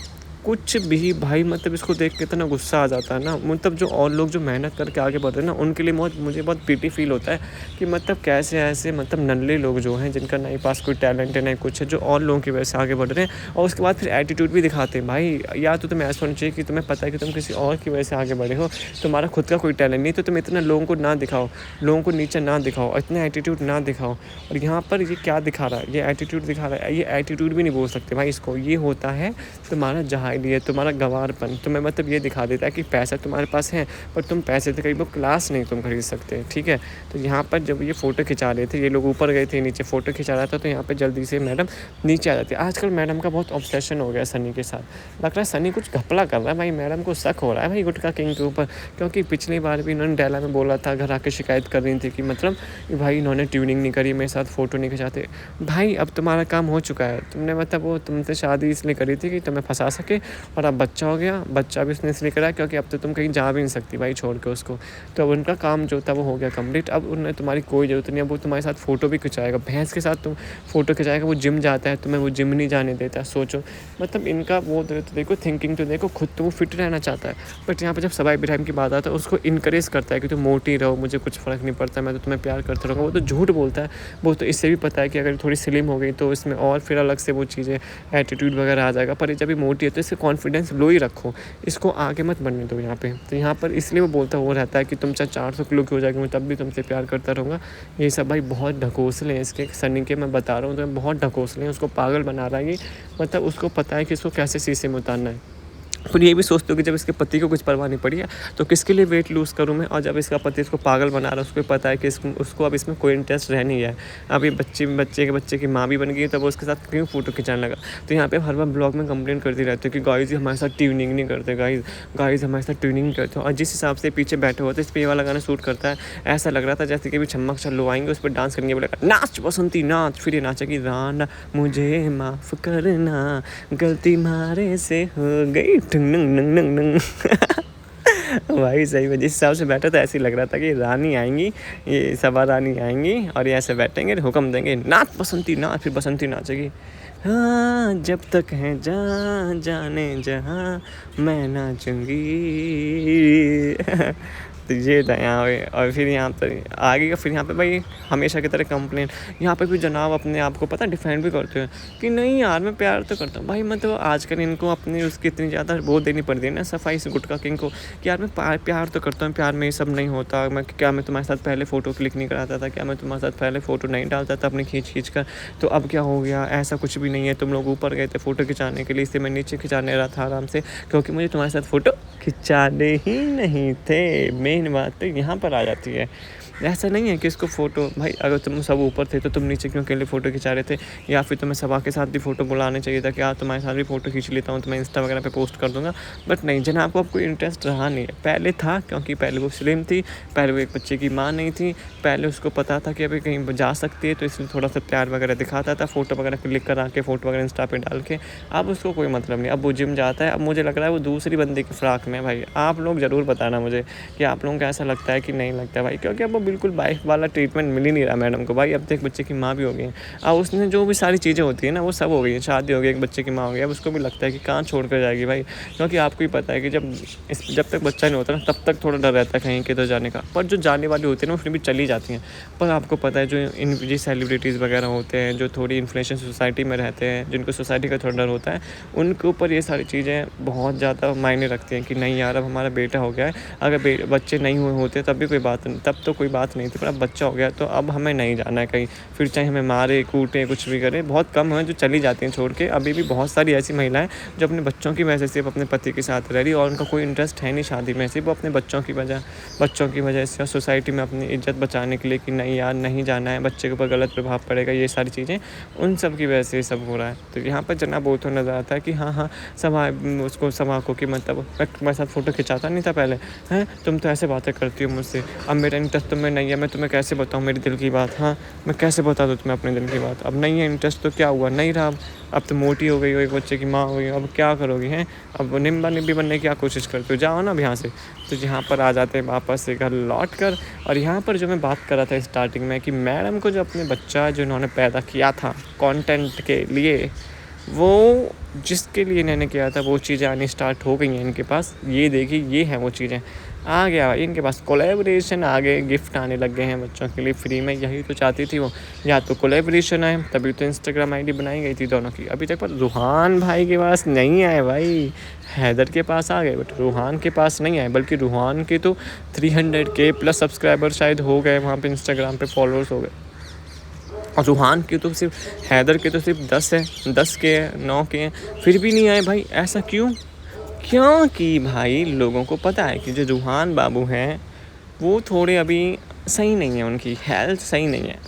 कुछ भी भाई, मतलब इसको देख के इतना गुस्सा आ जाता है ना। मतलब जो और लोग जो मेहनत करके आगे बढ़ रहे हैं ना, उनके लिए मुझे बहुत पीटी फील होता है कि मतलब कैसे ऐसे मतलब नल्ले लोग जो हैं, जिनका नहीं पास कोई टैलेंट है नहीं कुछ है, जो और लोगों की वजह से आगे बढ़ रहे हैं, और उसके बाद फिर एटीट्यूड भी दिखाते हैं भाई। या तो तुम्हें ऐसा होना चाहिए कि तुम्हें पता है कि तुम किसी और की वजह से आगे बढ़े हो, तुम्हारा खुद का कोई टैलेंट नहीं, तो तुम इतना लोगों को ना दिखाओ, लोगों को नीचे ना दिखाओ, इतना एटीट्यूड ना दिखाओ। और यहाँ पर ये क्या दिखा रहा है, ये एटीट्यूड दिखा रहा है। ये एटीट्यूड भी नहीं बोल सकते भाई इसको, ये होता है तुम्हारा जहालियत, तुम्हारा गंवारपन। तुम्हें मतलब ये दिखा देता है कि पैसा तुम्हारे पास है, पर तुम पैसे से कहीं वो क्लास नहीं तुम खरीद सकते, ठीक है। तो यहाँ पर जब ये फ़ोटो खिंचा रहे थे, ये लोग ऊपर गए थे, नीचे फ़ोटो खिंचा रहा था, तो यहाँ पर जल्दी से मैडम नीचे आ जाती है। आजकल मैडम का बहुत ऑब्सेशन हो गया सनी के साथ, लग रहा है सनी कुछ घपला कर रहा है भाई, मैडम को शक हो रहा है भाई गुटखा किंग के ऊपर। क्योंकि पिछली बार भी इन्होंने डायलॉग में बोला था, घर आके शिकायत कर रही थी कि मतलब भाई इन्होंने ट्यूनिंग नहीं करी, मेरे साथ फ़ोटो नहीं खिंचाते। भाई अब तुम्हारा काम हो चुका है, तुमने मतलब वो तुमसे शादी इसलिए करी थी कि तुम्हें फंसा सके, और अब बच्चा हो गया, बच्चा भी उसने इसलिए करा क्योंकि अब तो तुम कहीं जा भी नहीं सकती भाई छोड़ के उसको। तो अब उनका काम जो था वो हो गया कंप्लीट, अब उन्हें तुम्हारी कोई ज़रूरत नहीं है। अब वो तुम्हारे साथ फ़ोटो भी खिंचाएगा, भैंस के साथ तुम फ़ोटो खिंचाएगा, वो जिम जाता है, तुम्हें वो जिम नहीं जाने देता। सोचो मतलब इनका वो तो देखो, थिंकिंग तो देखो, खुद तो वो फिट रहना चाहता है, बट यहाँ पर जब सबा इब्राहिम की बात आता है उसको इनकरेज करता है कि तुम मोटी रहो, मुझे कुछ फ़र्क नहीं पड़ता, मैं तो तुम्हें प्यार करता रहूँगा। वो तो झूठ बोलता है। वो तो इससे भी पता है कि अगर थोड़ी स्लिम हो गई तो इसमें और फिर अलग से वो चीज़ें एटीट्यूड वगैरह आ जाएगा, पर जब भी मोटी है तो इससे कॉन्फिडेंस लो ही रखो, इसको आगे मत बनने दो यहाँ पे। तो यहाँ पर इसलिए वो बोलता वो रहता है कि तुम चाहे 400 किलो की हो जाएगी, मैं तब भी तुमसे प्यार करता रहूँगा। ये सब भाई बहुत ढकोसले हैं इसके, सनी के मैं बता रहा हूँ, तो बहुत ढकोसले हैं, उसको पागल बना रहा है ये। मतलब उसको पता है कि इसको कैसे शीशे में उतारना है। फिर ये भी सोचते हो कि जब इसके पति को कुछ परवाह नहीं पड़ी है तो किसके लिए वेट लूज़ करूँ मैं। और जब इसका पति इसको पागल बना रहा है, उसको पता है कि उसको अब इसमें कोई इंटरेस्ट रह नहीं है, अब ये बच्चे की माँ भी बन गई है, तब वो उसके साथ क्यों फ़ोटो खिंचाने लगा। तो यहाँ पे हर बार ब्लॉग में कंप्लेंट करती रहती है कि गाइस हमारे साथ ट्यूनिंग नहीं करते, गाइस हमारे साथ ट्यूनिंग नहीं करते। और जिस हिसाब से पीछे बैठे होते इस पे ये वाला गाना शूट करता है, ऐसा लग रहा था जैसे कि भी छम्मक चलो आएंगे, उस पर डांस करेंगे, बोलेगा नाच बसंती नाच, फिर ये नाचेगी राना मुझे माफ़ करना गलती मारे से हो गई ठुंग नंग नंग नंग भाई सही में जिस हिसाब से बैठा था ऐसे ही लग रहा था कि रानी आएंगी, ये सबा रानी आएंगी और ये ऐसे बैठेंगे, हुक्म देंगे नाच बसंती नाच, फिर बसंती नाचेगी। हाँ जब तक है जाने जहाँ मैं नाचूंगी तो ये था यहाँ पे। और फिर यहाँ पर आगे का फिर यहाँ पे भाई हमेशा की तरह कंप्लेन, यहाँ पे भी जनाब अपने आप को पता डिफेंड भी करते हैं कि नहीं यार मैं प्यार तो करता हूँ भाई। मतलब आजकल इनको अपनी उसकी इतनी ज़्यादा वो देनी पड़ती है ना सफाई से गुटखा किंग को कि यार मैं प्यार तो करता हूँ, प्यार में ये सब नहीं होता। मैं तुम्हारे साथ पहले फ़ोटो क्लिक नहीं कराता था, क्या मैं तुम्हारे साथ पहले फ़ोटो नहीं डालता था अपनी खींच कर, तो अब क्या हो गया, ऐसा कुछ भी नहीं है। तुम लोग ऊपर गए थे फ़ोटो खिंचाने के लिए, इससे मैं नीचे खिंचाने रहा था आराम से, क्योंकि मुझे तुम्हारे साथ फ़ोटो खिंचाने ही नहीं थे। मेन बात तो यहाँ पर आ जाती है। ऐसा नहीं है कि इसको फ़ोटो भाई अगर तुम सब ऊपर थे तो तुम नीचे क्यों अकेले फ़ोटो खिंचा रहे थे, या फिर तुम्हें सबा के साथ भी फ़ोटो बुलाना चाहिए था कि हाँ तुम्हारे साथ भी फ़ोटो खींच लेता हूँ, तो मैं इंस्टा वगैरह पे पोस्ट कर दूँगा। बट नहीं, जनाब को अब कोई इंटरेस्ट रहा नहीं है। पहले था क्योंकि पहले वो स्लिम थी, पहले वो एक बच्चे की माँ नहीं थी, पहले उसको पता था कि अभी कहीं जा सकती है, तो इसलिए थोड़ा सा प्यार वगैरह दिखाता था, फ़ोटो वगैरह क्लिक करा के फ़ोटो वगैरह इंस्टा पे डाल के। अब उसको कोई मतलब नहीं, अब वो जिम जाता है। अब मुझे लग रहा है वो दूसरी बंदी की फ़्राक में। भाई आप लोग ज़रूर बताना मुझे कि आप लोग लोगों को ऐसा लगता है कि नहीं लगता भाई, क्योंकि अब वो बिल्कुल वाइफ वाला ट्रीटमेंट मिल ही नहीं रहा मैडम को भाई। अब तो एक बच्चे की माँ भी हो गई है, अब उसने जो भी सारी चीज़ें होती है ना वो सब हो गई है, शादी हो गई, एक बच्चे की माँ हो गई, अब उसको भी लगता है कि कहाँ छोड़ कर जाएगी भाई। क्योंकि आपको ही पता है कि जब तक बच्चा नहीं होता ना तब तक थोड़ा डर रहता है कहीं किधर जाने का, पर जो जाने वाली होती है ना वो फिर भी चली जाती हैं। पर आपको पता है जो ये सेलिब्रिटीज़ वगैरह होते हैं, जो थोड़ी इन्फ्लुएंशियल सोसाइटी में रहते हैं, जिनको सोसाइटी का थोड़ा डर होता है, उनके ऊपर ये सारी चीज़ें बहुत ज़्यादा मायने रखती हैं कि नहीं यार अब हमारा बेटा हो गया है। अगर बच्चे नहीं हुए होते तब भी कोई बात नहीं, तब तो कोई बात नहीं थी, पर अब बच्चा हो गया तो अब हमें नहीं जाना है कहीं, फिर चाहे हमें मारे कूटे कुछ भी करे। बहुत कम हैं जो चली जाती हैं छोड़ के, अभी भी बहुत सारी ऐसी महिलाएं जो अपने बच्चों की वजह से सिर्फ अपने पति के साथ रह रही और उनका कोई इंटरेस्ट है नहीं शादी में, सिर्फ वो अपने बच्चों की वजह से और सोसाइटी में अपनी इज्जत बचाने के लिए कि नहीं यार नहीं जाना है, बच्चे के ऊपर गलत प्रभाव पड़ेगा, ये सारी चीज़ें उन सब की वजह से ये सब हो रहा है। तो यहाँ पर जना बहुत तो नज़र आता है कि हाँ उसको सब आँखों की मतलब मेरे साथ फ़ोटो खिंचाता नहीं था पहले, हैं तुम तो ऐसे बातें करती हो मुझसे, अब मेरा इंटरेस्ट तुम्हें नहीं है, मैं तुम्हें कैसे बताऊँ मेरे दिल की बात, हाँ मैं कैसे बता दूँ तुम्हें अपने दिल की बात, अब नहीं है इंटरेस्ट तो क्या हुआ, नहीं रहा, अब तो मोटी हो गई हो, एक बच्चे की माँ हो गई, अब क्या करोगी हैं, अब निम्बी बनने की क्या कोशिश करते हो, जाओ ना अब यहाँ से। तो यहाँ पर आ जाते हैं वापस से घर लौट कर। और यहाँ पर जो मैं बात कर रहा था स्टार्टिंग में कि मैडम को जो अपने बच्चा जो इन्होंने पैदा किया था कंटेंट के लिए, वो जिसके लिए इन्होंने किया था वो चीज़ें आनी स्टार्ट हो गई हैं इनके पास। ये देखिए ये हैं वो चीज़ें, आ गया भाई इनके पास कोलैबोरेशन, आ गए गिफ्ट आने लग गए हैं बच्चों के लिए फ्री में। यही तो चाहती थी वो, या तो कोलैबोरेशन आए, तभी तो इंस्टाग्राम आईडी बनाई गई थी दोनों की। अभी तक पर रूहान भाई के पास नहीं आए भाई, हैदर के पास आ गए बट रूहान के पास नहीं आए, बल्कि रूहान के तो 300K प्लस सब्सक्राइबर शायद हो गए वहाँ पे, इंस्टाग्राम पे फॉलोअर्स हो गए। और रूहान के तो सिर्फ, हैदर के तो सिर्फ 10 है, 10 के हैं, 9 के हैं, फिर भी नहीं आए भाई। ऐसा क्यों? क्योंकि भाई लोगों को पता है कि जो रूहान बाबू हैं वो थोड़े अभी सही नहीं है, उनकी हेल्थ सही नहीं है,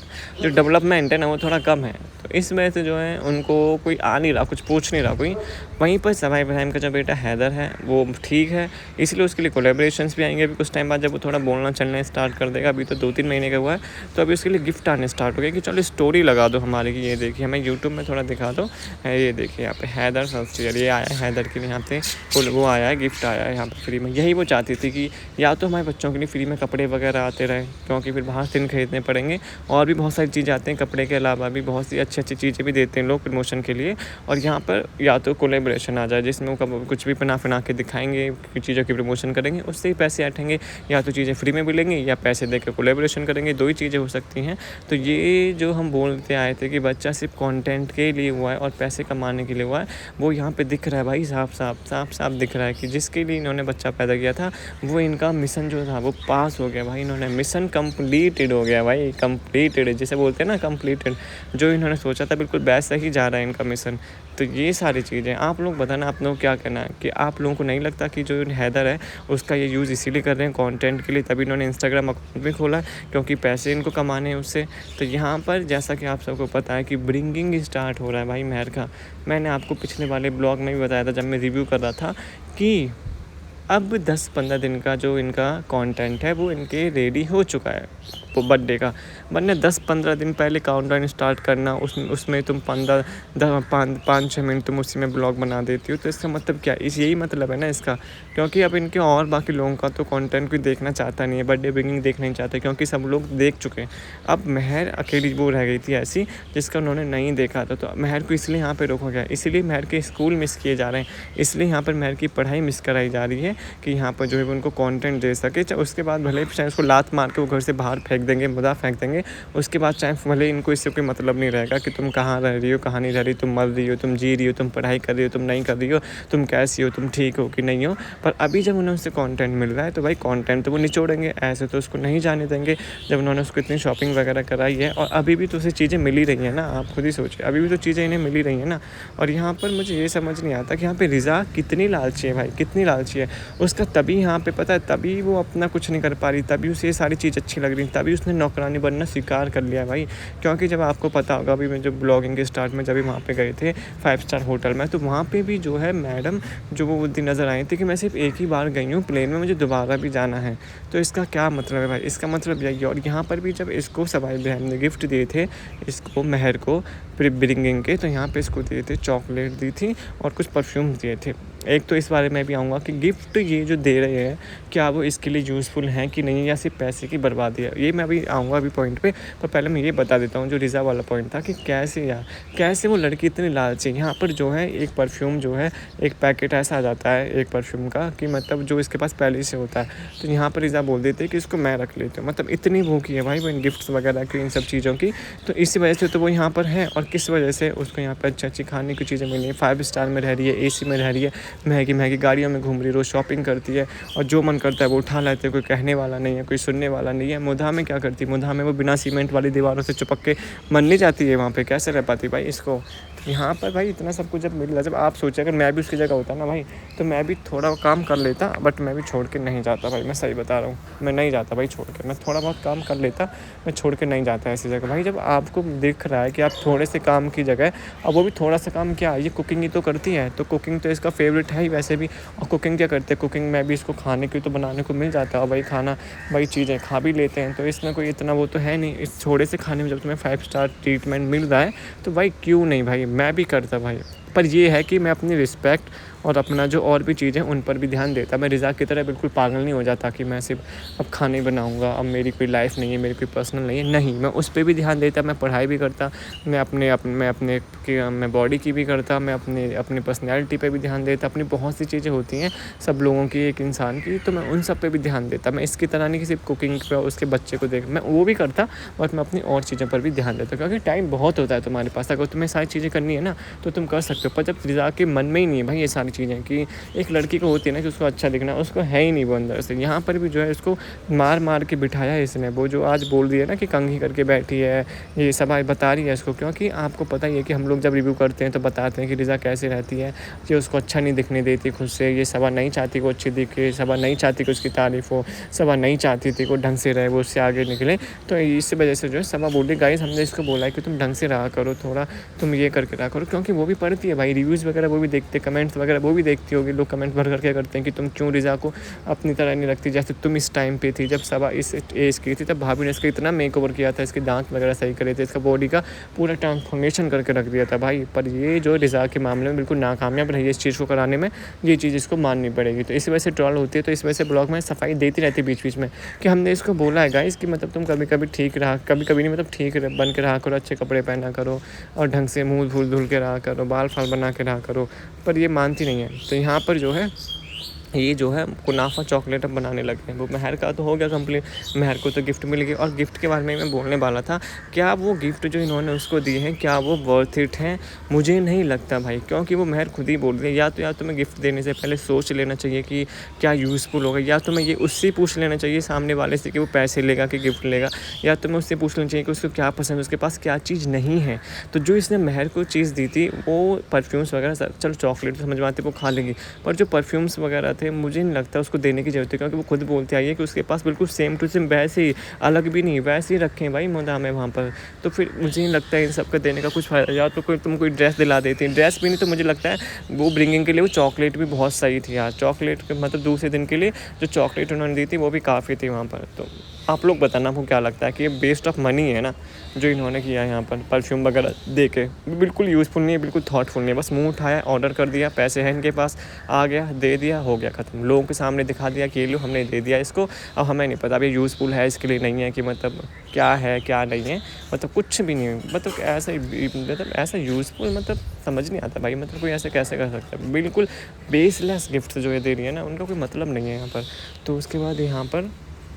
जो डेवलपमेंट है ना वो थोड़ा कम है। तो इस वजह से जो है उनको कोई आ नहीं रहा, कुछ पूछ नहीं रहा कोई। वहीं पर सवाई इब्राहिम का जो बेटा हैदर है वो ठीक है, इसलिए उसके लिए कोलैबोरेशंस भी आएंगे अभी कुछ टाइम बाद, जब वो थोड़ा बोलना चलना स्टार्ट कर देगा। अभी तो 2-3 महीने का हुआ है, तो अभी उसके लिए गिफ्ट आने स्टार्ट हो गए कि चलो स्टोरी लगा दो हमारे की, ये देखिए हमें यूट्यूब में थोड़ा दिखा दो, ये देखिए यहाँ पे हैदर सब्सिडी ये आया है, हैदर के लिए यहाँ पे वो आया है, गिफ्ट आया है यहाँ पर फ्री में। यही वो चाहती थी कि या तो हमारे बच्चों के लिए फ्री में कपड़े वगैरह आते रहे, क्योंकि फिर बाहर से खरीदने पड़ेंगे, और भी बहुत सारी चीज़ें आते हैं कपड़े के अलावा भी बहुत सी अच्छी अच्छी चीज़ें भी देते हैं लोग प्रमोशन के लिए। और यहाँ पर या तो कोलैबोरेशन आ जाए जिसमें वो कुछ भी बना के दिखाएंगे, चीज़ों की प्रमोशन करेंगे, उससे ही पैसे आएंगे, या तो चीज़ें फ्री में मिलेंगी या पैसे देकर कोलैबोरेशन करेंगे, दो ही चीज़ें हो सकती हैं। तो ये जो हम बोलते आए थे कि बच्चा सिर्फ कंटेंट के लिए हुआ है और पैसे कमाने के लिए हुआ है, वो यहाँ पे दिख रहा है भाई, साफ दिख रहा है कि जिसके लिए इन्होंने बच्चा पैदा किया था वो इनका मिशन जो था वो पास हो गया भाई, इन्होंने मिशन कंप्लीटेड हो गया भाई, कंप्लीटेड जिसे बोलते हैं ना कंप्लीटेड, जो इन्होंने सोचा था बिल्कुल वैसा ही जा रहा है इनका मिशन। तो ये सारी चीज़ें आप लोग बताना, आप लोग क्या कहना है कि आप लोगों को नहीं लगता कि जो हैदर है उसका ये यूज़ इसीलिए कर रहे हैं कंटेंट के लिए, तभी इन्होंने इंस्टाग्राम अकाउंट भी खोला क्योंकि पैसे इनको कमाने हैं उससे। तो यहाँ पर जैसा कि आप सबको पता है कि ब्रिंगिंग स्टार्ट हो रहा है भाई महर का। मैंने आपको पिछले वाले ब्लॉग में भी बताया था जब मैं रिव्यू कर रहा था कि अब 10-15 दिन का जो इनका कंटेंट है वो इनके रेडी हो चुका है वो बर्थडे का। वरना 10-15 दिन पहले काउंटडाउन स्टार्ट करना, उसमें तुम 5-6 मिनट तुम उसी में ब्लॉग बना देती हो, तो इसका मतलब क्या, यही मतलब है ना इसका। क्योंकि अब इनके और बाकी लोगों का तो कंटेंट कोई देखना चाहता नहीं है, बर्थडे ब्रिंगिंग देखना नहीं चाहते क्योंकि सब लोग देख चुके हैं। अब महर अकेली वो रह गई थी ऐसी जिसका उन्होंने नहीं देखा था, तो महर को इसलिए यहाँ पर रोका गया, इसलिए महर के स्कूल मिस किए जा रहे हैं, इसलिए यहाँ पर महर की पढ़ाई मिस कराई जा रही है कि यहाँ पर जो है उनको कंटेंट दे सके। उसके बाद भले चाहे उसको लात मार के वो घर से बाहर फेंक देंगे, मुदा फेंक देंगे, उसके बाद चाहे भले इनको इससे कोई मतलब नहीं रहेगा कि तुम कहाँ रह रही हो कहाँ नहीं रह रही, तुम मर रही हो, तुम जी रही हो, तुम पढ़ाई कर रही हो, तुम नहीं कर रही हो, तुम कैसी हो, तुम ठीक हो कि नहीं हो। पर अभी जब उन्हें उससे कंटेंट मिल रहा है तो भाई कंटेंट तो वो निचोड़ेंगे, ऐसे तो उसको नहीं जाने देंगे जब उन्होंने उसको इतनी शॉपिंग वगैरह कराई है। और अभी भी तो उसे चीज़ें मिल ही रही हैं ना, आप खुद ही सोचिए, अभी भी तो चीज़ें इन्हें मिल ही रही हैं ना। और यहाँ पर मुझे ये समझ नहीं आता कि यहाँ पर रिज़ा कितनी लालची है भाई, कितनी लालची है उसका। तभी यहाँ पे पता है, तभी वो अपना कुछ नहीं कर पा रही, तभी उसे ये सारी चीज़ अच्छी लग रही, तभी उसने नौकरानी बनना स्वीकार कर लिया भाई। क्योंकि जब आपको पता होगा अभी मैं जब ब्लॉगिंग के स्टार्ट में जब भी वहाँ पे गए थे 5 स्टार होटल में, तो वहाँ पे भी जो है मैडम जो वो दिन नज़र आई थी कि मैं सिर्फ एक ही बार गई हूँ प्लेन में, मुझे दोबारा भी जाना है। तो इसका क्या मतलब है भाई, इसका मतलब यही है। और यहाँ पर भी जब इसको सवाई बहन ने गिफ्ट दिए थे इसको महर को ब्रिंगिंग के, तो यहाँ पर इसको दिए थे चॉकलेट दी थी और कुछ परफ्यूम दिए थे। एक तो इस बारे में भी आऊँगा कि गिफ्ट ये जो दे रहे हैं, क्या वो इसके लिए यूज़फुल हैं कि नहीं, या सिर्फ पैसे की बर्बादी है। ये मैं अभी आऊँगा अभी पॉइंट पे, पर पहले मैं ये बता देता हूँ जो रिज़ा वाला पॉइंट था कि कैसे यार, कैसे वो लड़की इतनी लालची। यहाँ पर जो है एक परफ्यूम जो है, एक पैकेट ऐसा आ जाता है एक परफ्यूम का कि मतलब जो इसके पास पहले से होता है, तो यहाँ पर रिज़ा बोल देते हैं कि इसको मैं रख लेती हूँ। मतलब इतनी भूखी है भाई वो इन गिफ्ट्स वगैरह की, इन सब चीज़ों की। तो इसी वजह से तो वो यहाँ पर है, और किस वजह से उसको यहाँ पर अच्छी-अच्छी खाने की चीज़ें मिली हैं, 5 स्टार में रह रही है, एसी में रह रही है, महँगी-महँगी गाड़ियों में घूम रही है, रोज़ शॉपिंग करती है, और जो मन करता है वो उठा लेते हैं, कोई कहने वाला नहीं है, कोई सुनने वाला नहीं है। मुद्दा में क्या करती है, मुद्दा में वो बिना सीमेंट वाली दीवारों से चिपक के मरने जाती है वहाँ पे, कैसे रह पाती भाई इसको। यहाँ पर भाई इतना सब कुछ जब मिल रहा, जब आप सोचे अगर मैं भी उसकी जगह होता ना भाई, तो मैं भी थोड़ा काम कर लेता, बट मैं भी छोड़ के नहीं जाता भाई, मैं सही बता रहा हूँ, मैं नहीं जाता भाई छोड़ के, मैं थोड़ा बहुत काम कर लेता, मैं छोड़ के नहीं जाता ऐसी जगह भाई। जब आपको दिख रहा है कि आप थोड़े से काम की जगह, अब वो भी थोड़ा सा काम क्या, ये कुकिंग ही तो करती है, तो कुकिंग तो इसका फेवरेट है ही वैसे भी। और कुकिंग क्या करते हैं, कुकिंग में भी इसको खाने की तो बनाने को मिल जाता है, और भाई खाना वही चीज़ें खा भी लेते हैं, तो इसमें कोई इतना वो तो है नहीं। इस थोड़े से खाने में जब तुम्हें 5 स्टार ट्रीटमेंट मिल रहा है, तो भाई क्यों नहीं भाई, मैं भी करता भाई। पर ये है कि मैं अपनी रिस्पेक्ट और अपना जो और भी चीज़ें उन पर भी ध्यान देता। मैं रिज़ा की तरह बिल्कुल पागल नहीं हो जाता कि मैं सिर्फ अब खाने बनाऊंगा, अब मेरी कोई लाइफ नहीं है, मेरी कोई पर्सनल नहीं है, नहीं, मैं उस पर भी ध्यान देता, मैं पढ़ाई भी करता, मैं बॉडी की भी करता, मैं अपनी पर्सनैलिटी पे भी ध्यान देता, अपनी बहुत सी चीज़ें होती हैं सब लोगों की, एक इंसान की, तो मैं उन सब पे भी ध्यान देता। मैं इसकी तरह नहीं कि सिर्फ कुकिंग पे उसके बच्चे को देख, मैं वो भी करता, और मैं अपनी और चीज़ों पर भी ध्यान देता, क्योंकि टाइम बहुत होता है तुम्हारे पास। अगर तुम्हें सारी चीज़ें करनी है ना, तो तुम कर सकते हो। पर जब रिज़ा के मन में ही नहीं है भाई ये सारी चीज़ें, कि एक लड़की को होती है ना कि उसको अच्छा दिखना, उसको है ही नहीं वो अंदर से। यहाँ पर भी जो है उसको मार मार के बिठाया है इसने, वो जो आज बोल रही है ना कि कंघी करके बैठी है, ये सब आज बता रही है इसको, क्योंकि आपको पता ही है कि हम लोग जब रिव्यू करते हैं तो बताते हैं कि रिज़ा कैसे रहती है, कि उसको अच्छा नहीं दिखने देती खुद से, ये सबा नहीं चाहती कि वो अच्छी दिखे, सबा नहीं चाहती कि उसकी तारीफ़ हो, सबा नहीं चाहती थी कि वो ढंग से रहे, वो उससे आगे निकले। तो इस वजह से जो है सबा बोली गाइस हमने इसको बोला है कि तुम ढंग से रहा करो, थोड़ा तुम ये करके रहा करो, क्योंकि वो भी पढ़ती है भाई, रिव्यूज़ वगैरह वो भी देखते, कमेंट्स वगैरह वो भी देखती होगी, लोग कमेंट भर करके करते हैं कि तुम क्यों रिज़ा को अपनी तरह नहीं रखती जैसे तुम इस टाइम पे थी, जब सबा इस एज की थी, तब भाभी ने इसका इतना मेकओवर किया था, इसके दांत वगैरह सही करे थे, इसका बॉडी का पूरा ट्रांसफॉर्मेशन करके रख दिया था भाई। पर ये जो रिज़ा के मामले में बिल्कुल नाकामयाब रही है इस चीज़ को कराने में, ये चीज़ इसको माननी पड़ेगी। तो इस वजह से ट्रॉल होती है, तो इस वजह से ब्लॉग में सफाई देती रहती है बीच बीच में, कि हमने इसको बोला है गाइस कि मतलब तुम कभी कभी ठीक रहा, कभी कभी नहीं, मतलब ठीक बन के रहा करो, अच्छे कपड़े पहना करो, और ढंग से मुँह धुल के रहा करो, बाल फाल बना के रहा करो, पर ये मानती नहीं है। तो यहाँ पर जो है ये जो है कुनाफा चॉकलेट अब बनाने लगे हैं। वो महर का तो हो गया कंप्लीट, महर को तो गिफ्ट मिल गई। और गिफ्ट के बारे में मैं बोलने वाला था, क्या वो गिफ्ट जो इन्होंने उसको दिए हैं क्या वो वर्थ इट हैं? मुझे नहीं लगता भाई, क्योंकि वो महर खुद ही बोल रही है। या तो तुम्हें गिफ्ट देने से पहले सोच लेना चाहिए कि क्या यूज़फुल होगा, या तुम्हें ये उससे पूछ लेना चाहिए सामने वाले से कि वो पैसे लेगा कि गिफ्ट लेगा, या तुम्हें उससे पूछ लेना चाहिए कि उसको क्या पसंद है, उसके पास क्या चीज़ नहीं है। तो जो इसने महर को चीज़ दी थी वो परफ्यूम्स वगैरह, चलो चॉकलेट समझ में आती है वो खा लेगी, पर जो परफ्यूम्स वगैरह थे मुझे नहीं लगता उसको देने की ज़रूरत है, क्योंकि वो खुद बोलते आई है कि उसके पास बिल्कुल सेम टू सेम वैसे ही, अलग भी नहीं, वैसे ही रखे हैं भाई मोदाम है वहाँ पर। तो फिर मुझे नहीं लगता है इन सब का देने का कुछ फ़ायदा। या तो तुम कोई ड्रेस दिला देती, ड्रेस भी नहीं, तो मुझे लगता है वो ब्रिंगिंग के लिए वो चॉकलेट भी बहुत सही थी यार। चॉकलेट मतलब दूसरे दिन के लिए जो चॉकलेट उन्होंने दी थी वो भी काफ़ी थी वहाँ पर। तो आप लोग बताना आपको क्या लगता है कि ये वेस्ट ऑफ मनी है ना जो इन्होंने किया है यहाँ पर परफ्यूम वगैरह दे के? बिल्कुल यूज़फुल नहीं है, बिल्कुल थॉटफुल नहीं है, बस मुंह उठाया, ऑर्डर कर दिया, पैसे हैं इनके पास, आ गया, दे दिया, हो गया ख़त्म। लोगों के सामने दिखा दिया कि ये लो हमने दे दिया इसको, अब हमें नहीं पता अब ये यूज़फुल है इसके लिए नहीं है, कि मतलब क्या है क्या नहीं है, मतलब कुछ भी नहीं है। मतलब ऐसा यूज़फुल मतलब समझ नहीं आता भाई, मतलब कोई ऐसे कैसे कर सकता है? बिल्कुल बेसलेस गिफ्ट जो ये दे रही है ना, उनका कोई मतलब नहीं है यहाँ पर। तो उसके बाद यहाँ पर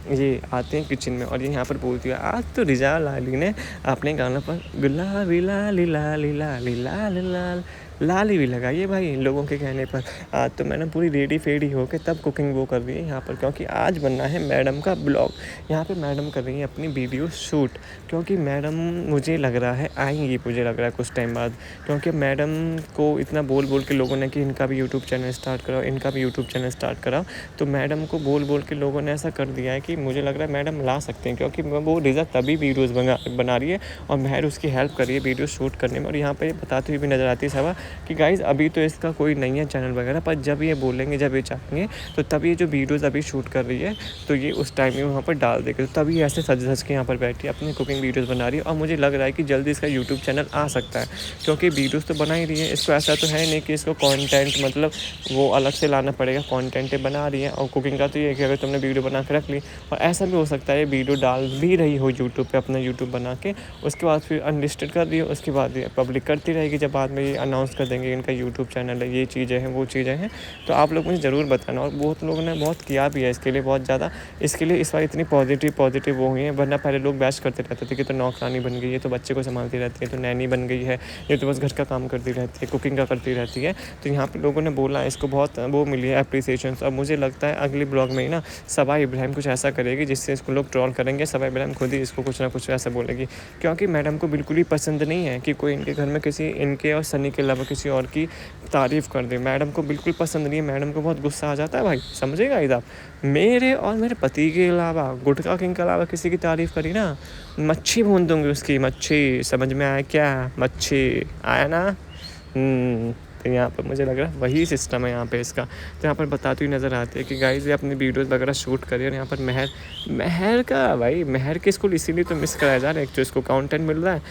ये आते हैं किचन में, और ये यहाँ पर बोलती है आज तो रिज़ा लाली ने अपने गानों पर गुलाबी लाली लाली लाली लाल लाल लाली भी लगाई भाई इन लोगों के कहने पर। आज तो मैडम पूरी रेडी फेडी होकर तब कुकिंग वो कर रही है यहाँ पर, क्योंकि आज बनना है मैडम का ब्लॉग। यहाँ पे मैडम कर रही है अपनी वीडियो शूट, क्योंकि मैडम मुझे लग रहा है आएंगी, मुझे लग रहा है कुछ टाइम बाद, क्योंकि मैडम को इतना बोल बोल के लोगों ने कि इनका भी यूट्यूब चैनल स्टार्ट कराओ, इनका भी यूट्यूब चैनल स्टार्ट कराओ। तो मैडम को बोल बोल के लोगों ने ऐसा कर दिया है कि मुझे लग रहा है मैडम ला सकते हैं, क्योंकि वो रिज़ा तभी वीडियोज़ बना रही है और महर उसकी हेल्प कर रही है वीडियो शूट करने में। और यहाँ पर बताती हुई भी नज़र आती है सबा कि गाइज़ अभी तो इसका कोई नहीं है चैनल वगैरह, पर जब ये बोलेंगे, जब ये चाहेंगे, तो तब ये जो वीडियोज़ अभी शूट कर रही है तो ये उस टाइम में वहाँ पर डाल देगी। तो तभी ऐसे सज-धज के यहाँ पर बैठी है, अपनी कुकिंग वीडियोज़ बना रही है और मुझे लग रहा है कि जल्दी इसका यूट्यूब चैनल आ सकता है, क्योंकि वीडियोज़ तो बना ही रही है। इसको ऐसा तो है नहीं कि इसको कंटेंट मतलब वो अलग से लाना पड़ेगा, कंटेंट ये बना रही है। और कुकिंग का तो ये है कि अगर तुमने वीडियो बना के रख ली, और ऐसा भी हो सकता है ये वीडियो डाल भी रही हो यूट्यूब पे, अपना यूट्यूब बना के, उसके बाद फिर अनलिस्टेड कर रही हो, उसके बाद ये पब्लिक करती रहेगी, जब बाद में ये अनाउंस कर देंगे इनका यूट्यूब चैनल है, ये चीज़ें हैं, वो चीज़ें हैं। तो आप लोग मुझे ज़रूर बताना। और बहुत लोगों ने बहुत किया भी है इसके लिए, बहुत ज़्यादा इसके लिए इस बार इतनी पॉजिटिव वो हुई है। वरना पहले लोग बहस करते रहते थे कि तो नौकरानी बन गई है, तो बच्चे को संभालती रहती है, तो नैनी बन गई है, ये तो बस घर का काम करती रहती है, कुकिंग का करती रहती है। तो यहाँ पे लोगों ने बोला, इसको बहुत वो मिली है अप्रिसिएशन। अब मुझे लगता है अगली ब्लॉग में ही ना सबा इब्राहिम कुछ ऐसा करेगी जिससे इसको लोग ट्रोल करेंगे। सबा इब्राहिम खुद ही इसको कुछ ना कुछ ऐसा बोलेगी, क्योंकि मैडम को बिल्कुल ही पसंद नहीं है कि कोई इनके घर में किसी इनके और सनी के अलावा किसी और की तारीफ़ कर दे। मैडम को बिल्कुल पसंद नहीं है, मैडम को बहुत गुस्सा आ जाता है भाई, समझेगा इधर। मेरे और मेरे पति के अलावा, गुटखा किंग के अलावा किसी की तारीफ़ करी ना, मच्छी भून दूंगी उसकी, मच्छी। समझ में आया क्या? मच्छी आया ना। तो यहाँ पर मुझे लग रहा है वही सिस्टम है यहाँ पे इसका। तो यहाँ पर बताती हुई नज़र आती है कि गाइज़ ये अपनी वीडियोज़ वगैरह शूट करिए। और यहाँ पर महर का भाई, महर के स्कूल इसीलिए तो मिस कराया जा रहा है, एक तो इसको कंटेंट मिल रहा है।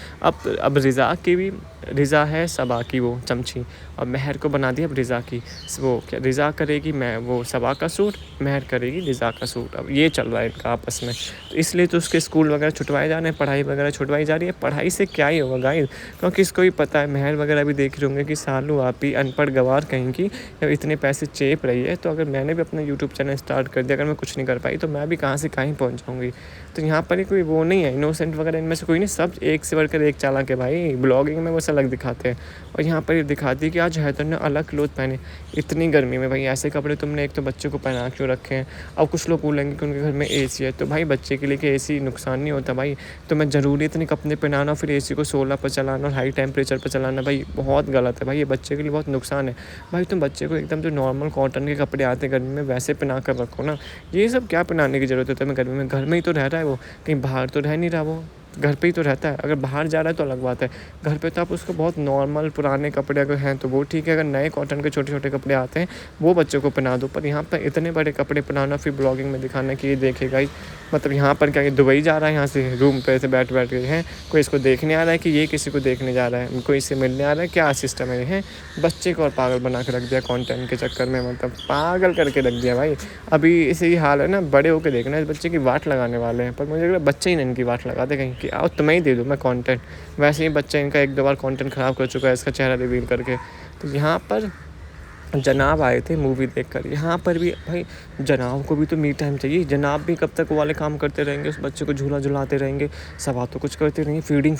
अब रिज़ा की भी, रिज़ा है सबा की वो चमची, और महर को बना दिया अब रिज़ा की। वो क्या रिज़ा करेगी, मैं वो सबा का सूट, महर करेगी रिज़ा का सूट। अब ये चल रहा है इनका आपस में। तो इसलिए तो उसके स्कूल वगैरह छुटवाए जा रहे हैं, पढ़ाई वगैरह छुटवाई जा रही है। पढ़ाई से क्या ही होगा गाइस, क्योंकि इसको भी पता है, महर वगैरह भी देख रहे होंगे कि सालू आप ही अनपढ़ गवार कहीं की इतने पैसे चेप रही है। तो अगर मैंने भी अपना यूट्यूब चैनल स्टार्ट कर दिया, अगर मैं कुछ नहीं कर पाई, तो मैं भी कहाँ से कहीं पहुँच जाऊँगी। तो यहाँ पर ही कोई वो नहीं है, इनोसेंट वगैरह इनमें से कोई नहीं, सब एक से बढ़कर एक चालाक है भाई। ब्लॉगिंग में वो अलग दिखाते हैं, और यहाँ पर ये दिखाती है कि आज हैदर ने अलग क्लोथ पहने इतनी गर्मी में। भाई ऐसे कपड़े तुमने एक तो बच्चे को पहना क्यों रखे हैं? अब कुछ लोग बोलेंगे कि उनके घर में एसी है, तो भाई बच्चे के लिए कि एसी नुकसान नहीं होता भाई। तो मैं ज़रूरी इतने कपड़े पहनाना, फिर एसी को 16 पर चलाना और हाई टेम्परेचर पर चलाना, भाई बहुत गलत है भाई, ये बच्चे के लिए बहुत नुकसान है। भाई तुम बच्चे को एकदम जो नॉर्मल कॉटन के कपड़े आते हैं गर्मी में, वैसे पहना कर रखो ना। ये सब क्या पहनाने की ज़रूरत है तुम्हें गर्मी में? घर में ही तो रह रहा है वो, कहीं बाहर तो रह नहीं रहा वो, घर पे ही तो रहता है। अगर बाहर जा रहा है तो अलग बात है, घर पे तो आप उसको बहुत नॉर्मल पुराने कपड़े अगर हैं तो वो ठीक है। अगर नए कॉटन के छोटे छोटे कपड़े आते हैं वो बच्चों को पहना दो, पर यहाँ पर इतने बड़े कपड़े पहनाना, फिर ब्लॉगिंग में दिखाना कि ये देखेगा ही, मतलब यहाँ पर क्या ये दुबई जा रहा है, यहाँ से रूम पे ऐसे बैठ के हैं, कोई इसको देखने आ रहा है कि ये किसी को देखने जा रहा है, कोई इससे मिलने आ रहा है, क्या सिस्टम है ये? बच्चे को और पागल बना के रख दिया कॉन्टेंट के चक्कर में, मतलब पागल करके रख दिया भाई। अभी इसे ही हाल है ना, बड़े होकर देखना इस बच्चे की वाट लगाने वाले हैं, पर मुझे लग रहा है बच्चे ही इनकी वाट लगाते कहीं कि आओ तुम्हें ही दे दूँ मैं कंटेंट। वैसे ही बच्चा इनका 1-2 बार कंटेंट ख़राब कर चुका है इसका चेहरा रिवील करके। तो यहाँ पर जनाब आए थे मूवी देखकर, यहाँ पर भी भाई जनाब को भी तो मी टाइम चाहिए। जनाब भी कब तक वो वाले काम करते रहेंगे, उस बच्चे को झूला झुलाते रहेंगे, सब तो कुछ करते रहेंगे। फीडिंग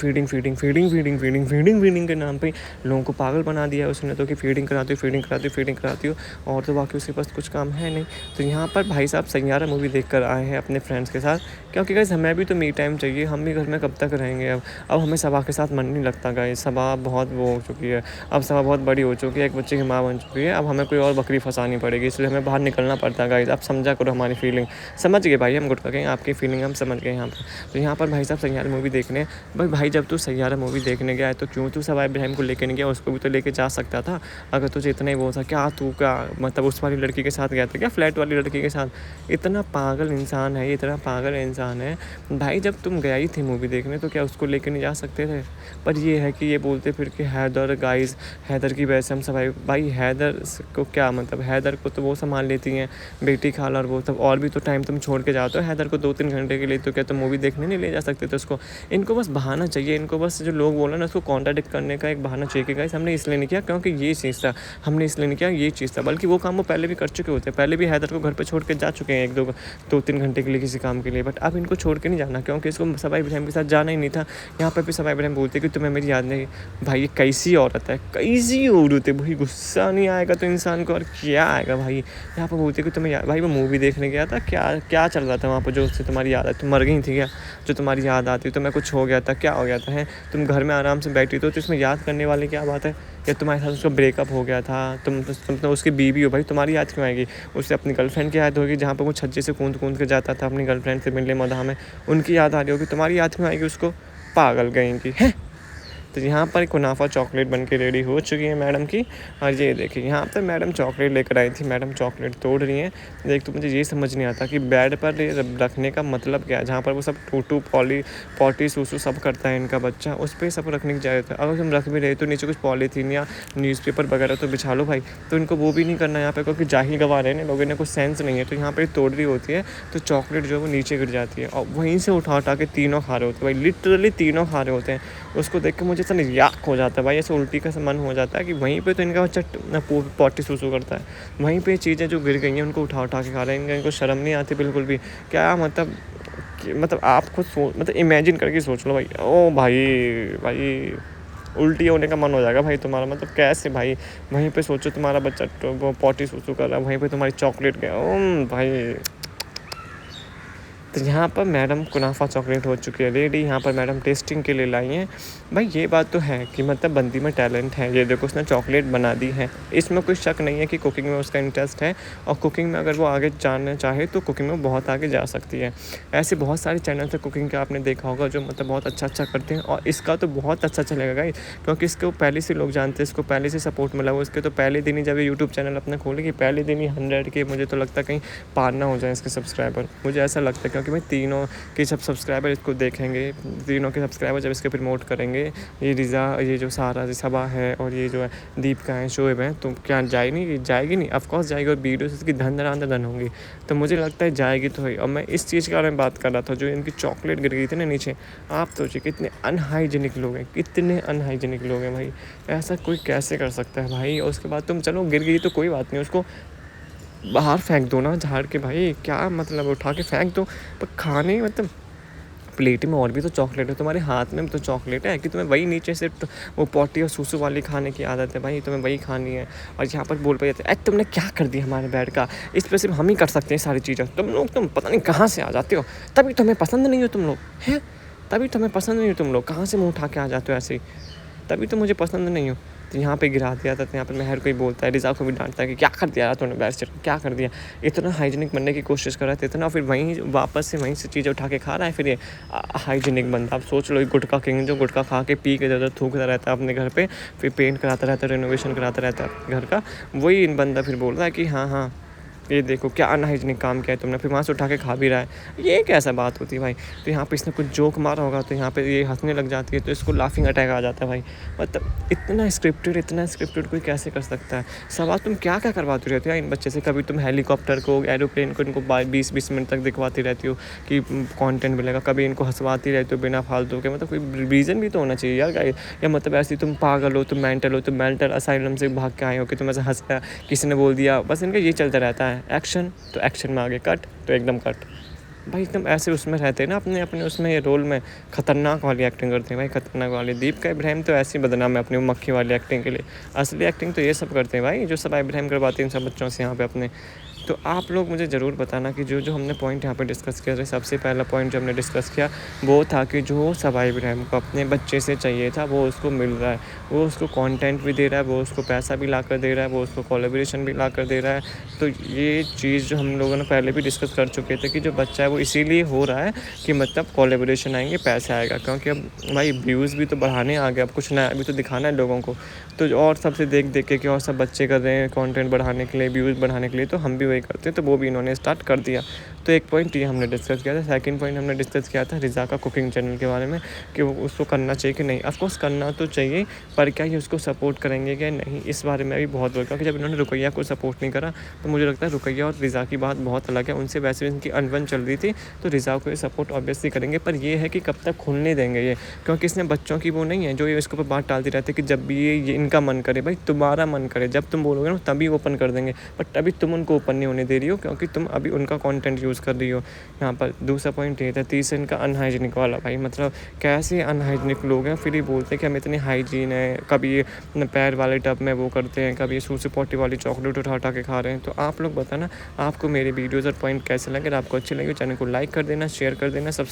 के नाम पे लोगों को पागल बना दिया है उसने तो, कि फीडिंग कराती हो, और तो बाकी उसके पास कुछ काम है नहीं। तो यहाँ पर भाई साहब सैयारा मूवी देख कर आए हैं अपने फ्रेंड्स के साथ, क्योंकि गाइस हमें भी तो मी टाइम चाहिए, हम भी घर में कब तक रहेंगे। अब हमें सबा के साथ मन नहीं लगता गाइस, सबा बहुत वो हो चुकी है, अब सबा बहुत बड़ी हो चुकी है, एक बच्चे की माँ बन चुकी है। अब हमें कोई और बकरी फंसानी पड़ेगी, इसलिए हमें बाहर निकलना पड़ता है गाइस। आप समझा करो हमारी फीलिंग, समझ गए भाई, हम गुटका कहें आपकी फीलिंग हम समझ गए यहाँ पर। तो यहाँ पर भाई साहब सैयारा मूवी देखने, भाई जब तू सैयारा मूवी देखने गया है तो क्यों तू सबा इब्राहिम को लेकर नहीं गया? उसको भी तो लेके जा सकता था अगर तुझे इतना ही वो था। क्या तू क्या मतलब उस वाली लड़की के साथ गया था क्या, फ्लैट वाली लड़की के साथ? इतना पागल इंसान है, इतना पागल इंसान है भाई। जब तुम गया ही थी मूवी देखने तो क्या उसको लेकर नहीं जा सकते थे? पर ये है कि ये बोलते फिर कि हैदर गाइस, हैदर की वजह से हम सब भाई हैदर को क्या मतलब, हैदर को तो वो संभाल लेती हैं बेटी खाला और वो सब, और भी तो टाइम तुम छोड़ के जाते हो हैदर को 2-3 घंटे के लिए, तो क्या तुम मूवी देखने नहीं ले जा सकते थे उसको? इनको बस बहाना चाहिए, इनको बस जो लोग बोल रहे हैं ना उसको कॉन्ट्राडिक्ट करने का एक बहाना चाहिए कि गाइस हमने इसलिए नहीं किया क्योंकि ये चीज़ था, हमने इसलिए नहीं किया ये चीज़ था। बल्कि वो काम वो पहले भी कर चुके होते हैं, पहले भी हैदर को घर पर छोड़ के जा चुके हैं 1-2-3 घंटे के लिए किसी काम के लिए। बट अब इनको छोड़ के नहीं जाना, क्योंकि इसको सबा इब्राहिम के साथ जाना ही नहीं था। यहाँ पर भी सबा इब्राहिम बोलते कि तुम्हें मेरी याद नहीं। भाई ये कैसी औरत है, कैसी औरत है भाई, गुस्सा नहीं आएगा तो इंसान को और क्या आएगा भाई। यहाँ पर बोलते कि तुम्हें भाई वो मूवी देखने गया था, क्या चल रहा था वहाँ पर जो उससे तुम्हारी याद है? तुम मर गई थी क्या जो तुम्हारी याद आती? तुम्हें कुछ हो गया था, क्या हो गया था? है तुम घर में आराम से बैठी तो इसमें याद करने वाली क्या बात है? या तुम्हारे साथ उसका ब्रेकअप हो गया था, तुम तो उसकी बीवी हो भाई, तुम्हारी याद क्यों आएगी? उससे अपनी गर्लफ्रेंड की याद होगी, जहाँ पर वो छज्जे से कूद के जाता था अपनी गर्लफ्रेंड से मिलने मदाह में, उनकी याद आ रही होगी, तुम्हारी याद क्यों आएगी उसको? पागल कहीं की है। तो यहाँ पर कुनाफा चॉकलेट बन के रेडी हो चुकी है मैडम की। और ये देखिए यहाँ पर मैडम चॉकलेट लेकर आई थी, मैडम चॉकलेट तोड़ रही हैं। देख तो मुझे ये समझ नहीं आता कि बेड पर रखने का मतलब क्या है, जहाँ पर वो सब टूटू पॉटी सूसू सब करता है इनका बच्चा, उस पर सब रखने की ज़रूरत है। अगर तुम रख भी रहे तो नीचे कुछ पॉलीथीन या न्यूज़पेपर वगैरह तो बिछा लो भाई। तो इनको वो भी नहीं करना यहाँ पे, क्योंकि जाहिल गवा रहे हैं लोग, इन्हें कुछ सेंस नहीं है। तो यहाँ पे तोड़ रही होती है तो चॉकलेट जो है वो नीचे गिर जाती है और वहीं से उठा के तीनों खा रहे होते हैं भाई, लिटरली तीनों खा रहे होते हैं। उसको देख के मुझे इतना याक हो जाता है भाई, ऐसे उल्टी का मन हो जाता है कि वहीं पे तो इनका बच्चा पॉटी सूसू करता है, वहीं पे चीज़ें जो गिर गई हैं उनको उठा के खा रहे हैं। इनको शर्म नहीं आती बिल्कुल भी। क्या मतलब आप खुद मतलब इमेजिन करके सोच लो भाई। ओ भाई उल्टी होने का मन हो जाएगा भाई तुम्हारा, मतलब कैसे भाई। वहीं पे सोचो तुम्हारा बच्चा वो पॉटी सूसू कर रहा है, वहीं पे तुम्हारी चॉकलेट गया। भाई तो यहाँ पर मैडम कुनाफा चॉकलेट हो चुकी है रेडी। यहाँ पर मैडम टेस्टिंग के लिए लाई हैं। भाई ये बात तो है कि मतलब बंदी में टैलेंट है। ये देखो उसने चॉकलेट बना दी है, इसमें कोई शक नहीं है कि कुकिंग में उसका इंटरेस्ट है। और कुकिंग में अगर वो आगे जानना चाहे तो कुकिंग में बहुत आगे जा सकती है। ऐसे बहुत सारे चैनल है कुकिंग के, आपने देखा होगा, जो मतलब बहुत अच्छा करते हैं। और इसका तो बहुत अच्छा चलेगा गाइस, क्योंकि इसको पहले से लोग जानते हैं, इसको पहले से सपोर्ट मिला हुआ। इसके तो पहले दिन ही जब ये यूट्यूब चैनल अपने खोलेगी, पहले दिन ही 100 के मुझे तो लगता है कहीं पार ना हो जाए इसके सब्सक्राइबर, मुझे ऐसा लगता है। क्योंकि भाई तीनों के सब सब्सक्राइबर इसको देखेंगे, तीनों के सब्सक्राइबर जब इसके प्रमोट करेंगे, ये रिज़ा, ये जो सारा सबा है और ये जो है दीपिका है, शोएब है, तो क्या जाएगी नहीं, ऑफकोर्स जाएगी। और वीडियो से इसकी धन होंगी, तो मुझे लगता है जाएगी तो ही। और मैं इस चीज़ के बारे में बात कर रहा था, जो इनकी चॉकलेट गिर गई थी ना नीचे। आप सोचिए कितने अनहाइजीनिक लोग हैं, कितने अनहाइजीनिक लोग हैं भाई, ऐसा कोई कैसे कर सकता है भाई। और उसके बाद तुम चलो गिर गई तो कोई बात नहीं, उसको बाहर फेंक दो ना झाड़ के भाई, क्या मतलब उठा के फेंक दो। पर खाने मतलब प्लेट में और भी तो चॉकलेट है, तुम्हारे हाथ में तो चॉकलेट है कि तुम्हें वही नीचे से वो पॉटी और सूसू वाली खाने की आदत है भाई, तुम्हें वही खानी है। और यहाँ पर बोल पाए जाते हैं तुमने क्या कर दिया हमारे बेड का, इस पर सिर्फ हम ही कर सकते हैं सारी चीज़ें, तुम पता नहीं कहाँ से आ जाते हो, तभी तुम्हें पसंद नहीं हो तुम लोग हैं, तभी तुम्हें पसंद नहीं हो तुम लोग, कहाँ से मुँह उठा के आ जाते हो ऐसे ही, तभी तो मुझे पसंद नहीं हो। तो यहाँ पे गिरा दिया था। तो यहाँ पर महर को ही बोलता है, रिज़ा को भी डांटता है कि क्या कर दिया तूने बैरिस्टर, क्या कर दिया। इतना हाइजीनिक बनने की कोशिश कर रहा था, इतना, फिर वहीं वापस से वहीं से चीज़ें उठा के खा रहा है। फिर ये हाइजीनिक बंदा, आप सोच लो, गुटखा किंग जो गुटखा खा के पी के ज़्यादा थूकता रहता है अपने घर पे, फिर पेंट कराता रहता है, रेनोवेशन कराता रहता है घर का, वही इन बंदा फिर बोल रहा है कि हाँ ये देखो क्या अनहाइजीनिक काम किया है तुमने, फिर वहाँ से उठा के खा भी रहा है। ये कैसा बात होती है भाई। तो यहाँ पे इसने कुछ जोक मारा होगा, तो यहाँ पे ये हंसने लग जाती है, तो इसको लाफिंग अटैक आ जाता है भाई। मतलब इतना स्क्रिप्टेड कोई कैसे कर सकता है। सवाल तुम क्या करवाती रहती हो इन बच्चे से, कभी तुम हेलीकॉप्टर को, एरोप्लेन को इनको 20 मिनट तक दिखवाती रहती हो कि कॉन्टेंट मिलेगा, कभी इनको हंसवाती रहती हो बिना फालतू के। मतलब कोई रीज़न भी तो होना चाहिए यार गाइस। या मतलब ऐसी तुम पागल हो, तुम मेंटल असाइलम से भाग के आए हो कि तुम ऐसे हंस, किसी ने बोल दिया, बस इनका ये चलता रहता है। एक्शन तो एक्शन में आगे कट तो एकदम कट भाई, एकदम ऐसे उसमें रहते हैं ना अपने उसमें, ये रोल में खतरनाक वाली एक्टिंग करते हैं भाई, खतरनाक वाली। दीपिका इब्राहिम तो ऐसी बदनाम है अपनी मक्खी वाली एक्टिंग के लिए, असली एक्टिंग तो ये सब करते हैं भाई, जो सबा इब्राहिम करवाते हैं इन सब बच्चों से यहाँ पे अपने। तो आप लोग मुझे ज़रूर बताना कि जो हमने पॉइंट यहाँ पे डिस्कस किया था, सबसे पहला पॉइंट जो हमने डिस्कस किया वो था कि जो सबा इब्राहिम को अपने बच्चे से चाहिए था वो उसको मिल रहा है, वो उसको कंटेंट भी दे रहा है, वो उसको पैसा भी ला कर दे रहा है, वो उसको कोलैबोरेशन भी ला कर दे रहा है। तो ये चीज़ जो हम लोगों ने पहले भी डिस्कस कर चुके थे कि जो बच्चा है वो इसीलिए हो रहा है कि मतलब कोलैबोरेशन आएंगे, पैसा आएगा, क्योंकि अब भाई व्यूज़ भी तो बढ़ाने आ गए, अब कुछ नया भी तो दिखाना है लोगों को। तो और सबसे देख के कि और सब बच्चे कर रहे हैं कंटेंट बढ़ाने के लिए, व्यूज़ बढ़ाने के लिए, तो हम भी वही करते हैं, तो वो भी इन्होंने स्टार्ट कर दिया। तो एक पॉइंट ये हमने डिस्कस किया था। सेकंड पॉइंट हमने डिस्कस किया था रिज़ा का कुकिंग चैनल के बारे में, कि वो उसको करना चाहिए कि नहीं। ऑफकोर्स करना तो चाहिए, पर क्या ये उसको सपोर्ट करेंगे क्या नहीं, इस बारे में भी बहुत बोल, क्योंकि जब इन्होंने रुकैया को सपोर्ट नहीं करा तो मुझे लगता है रुकैया और रिज़ा की बात बहुत अलग है। उनसे वैसे इनकी अनबन चल रही थी, तो रिज़ा को ये सपोर्ट ऑब्वियसली करेंगे, पर ये है कि कब तक खुलने देंगे ये, क्योंकि इसने बच्चों की वो नहीं है जो ये इसके ऊपर बात टालती रहती है कि जब भी ये इनका मन करे। भाई तुम्हारा मन करे, जब तुम बोलोगे ना तभी ओपन कर देंगे, बट अभी तुम उनको ओपन नहीं होने दे रही हो, क्योंकि तुम अभी उनका कंटेंट यूज़ कर रही हो यहाँ पर। दूसरा पॉइंट ये था। तीसरा इनका अनहाइजीनिक वाला, भाई मतलब कैसे अनहाइजीनिक लोग हैं, फिर ये बोलते हैं कि हम इतने हाइजीन है, कभी ये पैर वाले टब में वो करते हैं, कभी ये सूसी पोटी वाली चॉकलेट उठा के खा रहे हैं। तो आप लोग बताना आपको मेरे वीडियोज़ और पॉइंट कैसे लगे। अगर आपको अच्छे लगे चैनल को लाइक कर देना, शेयर कर देना, सब्सक्राइब